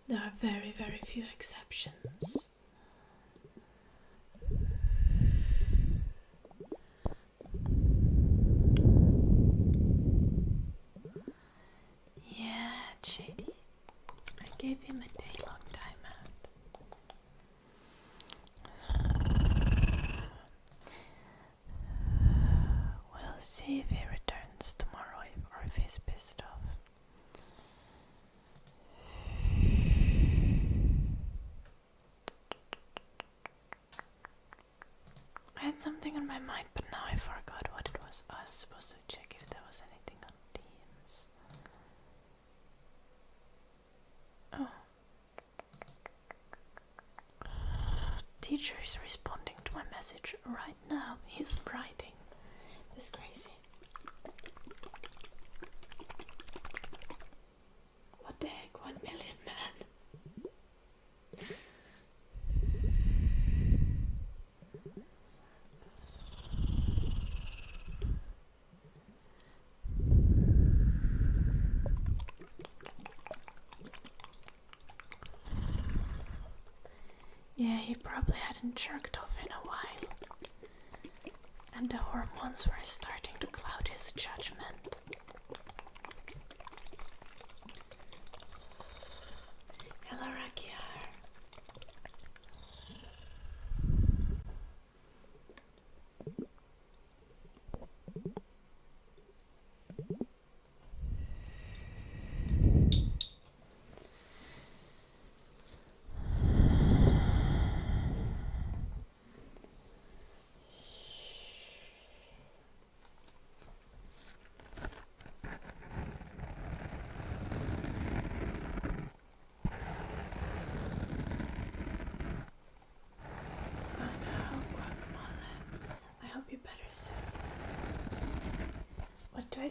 There are very, very few exceptions. Yeah, Shady. I gave him a day-long timeout. We'll see if he returns tomorrow or if he's pissed off. I had something on my mind, but now I forgot what it was. I was supposed to check if there was anything on Teams. Oh. Teacher is responding to my message right now. He's writing. This is crazy. What the heck? 1 million, man. Yeah, he probably hadn't jerked off in a while. And the hormones were starting to cloud his judgment. Hello, Rakiar.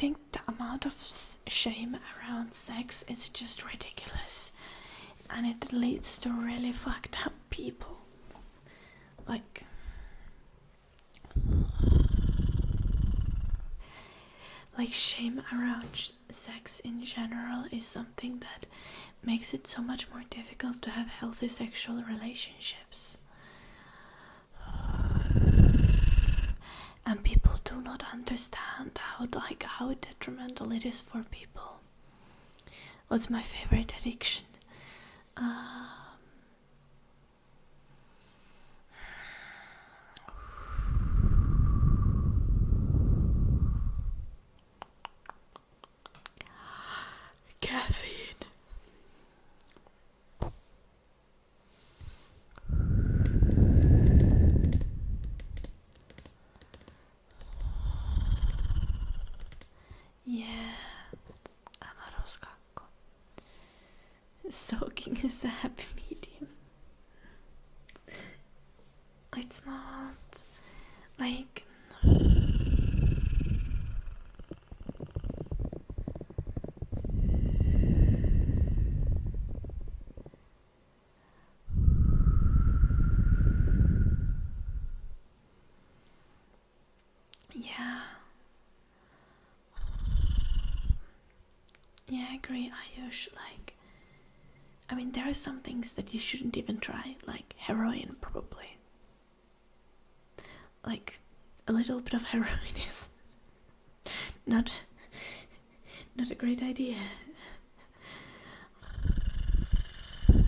think the amount of shame around sex is just ridiculous, and it leads to really fucked up people. Like shame around sex in general is something that makes it so much more difficult to have healthy sexual relationships. And people do not understand how detrimental it is for people. What's my favorite addiction? Caffeine. Yeah, amaroskakko. Soaking is a happy medium. It's not like yeah, I agree. I mean, there are some things that you shouldn't even try, like heroin, probably. Like, a little bit of heroin is not a great idea.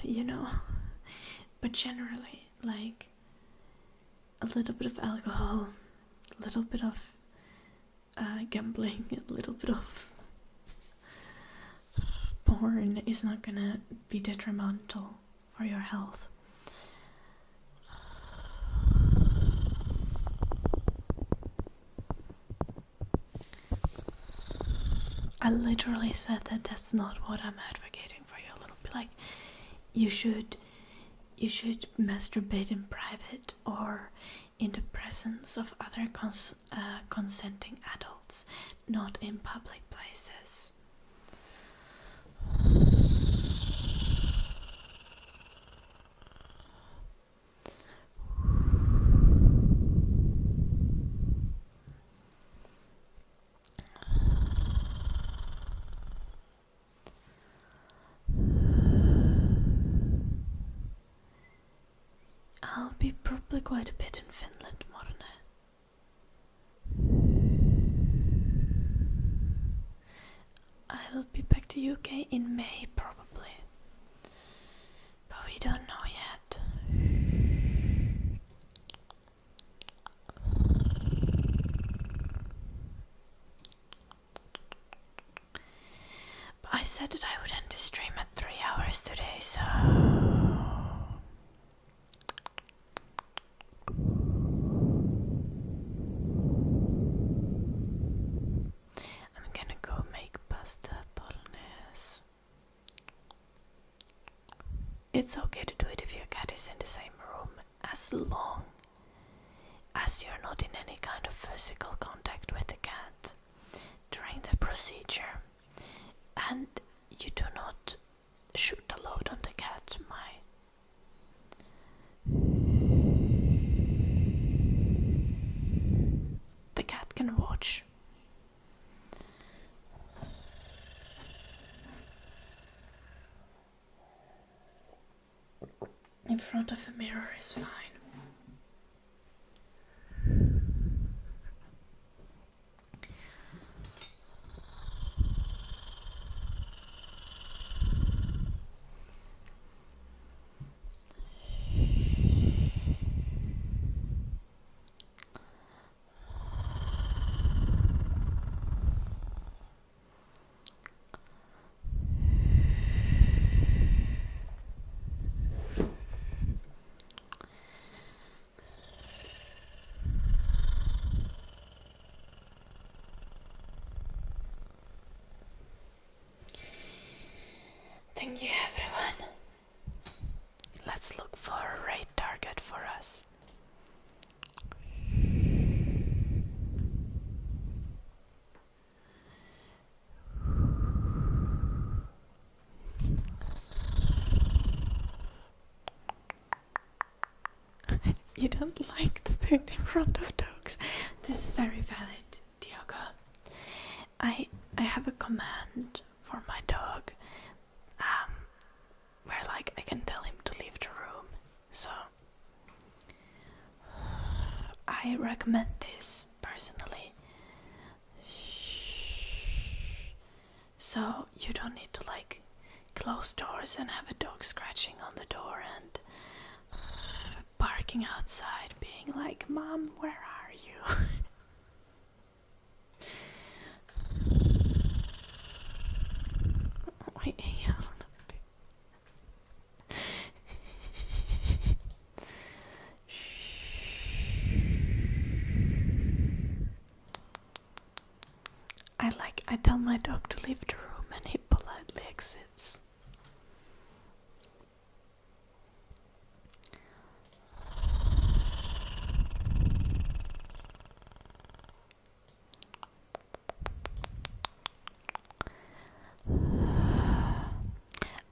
You know? But generally, like, a little bit of alcohol, a little bit of gambling, a little bit of porn is not gonna be detrimental for your health. I literally said that that's not what I'm advocating for you a little bit. Like, you should masturbate in private or in the presence of other consenting adults, not in public places. I'll be probably quite a bit in Finland, Morne. I'll be back to UK in May, probably. But we don't know yet. But I said that I would end the stream at 3 hours today, so... I'm gonna go make pasta bolognese. It's okay to do it if your cat is in the same room, as long as you're not in any kind of physical contact with the cat during the procedure, and you do not shoot the load on the cat. The cat can watch. In front of a mirror is fine. Thank you, everyone. Let's look for a raid target for us. You don't like to do it in front of dogs. This is very valid, Diogo. I have a command for my dog, where like I can tell him to leave the room. So I recommend this personally. So you don't need to like close doors and have a dog scratching on the door and barking outside, being like, "Mom, where are you?" Wait, yeah. I tell my dog to leave the room and he politely exits.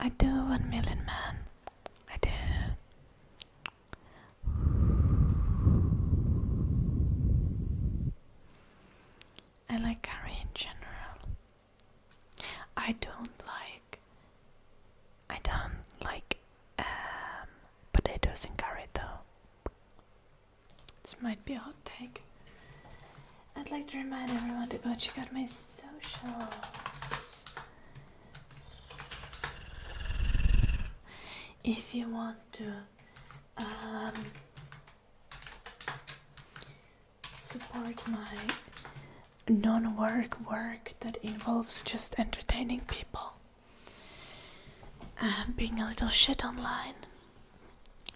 I do 1 million, man. I do. I like curry in general. I don't like potatoes in curry though. This might be a hot take. I'd like to remind everyone to go check out my socials. If you want to support my non-work work that involves just entertaining people and being a little shit online,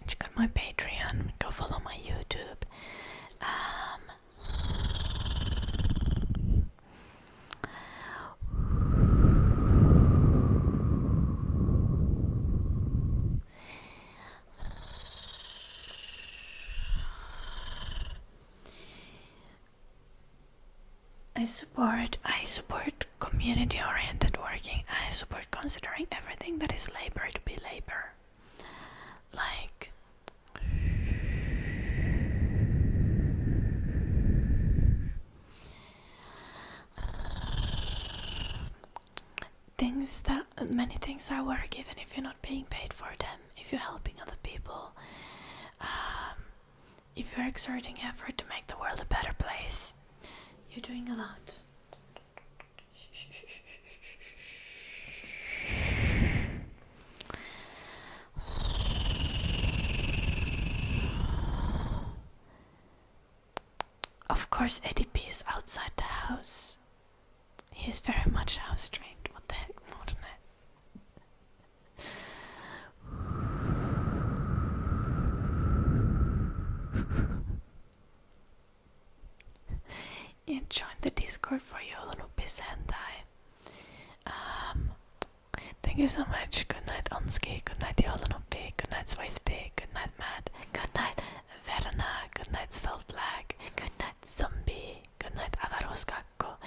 check out my Patreon, go follow my YouTube. I support community-oriented working. I support considering everything that is labor to be labor. Like many things are work even if you're not being paid for them. If you're helping other people, if you're exerting effort to make the world a better place, you're doing a lot. Of course, ADP is outside the house. He is very much house trained. What the heck, more than that. Join the Discord for Joulunuppi's hentai. Thank you so much. Good night, Onski. Good night, Joulunuppi. Good night, Swifty. Good night, Matt. Good night, Verona. Good night, Soul Black. Good night, Zombie. Good night, Avaroskakko.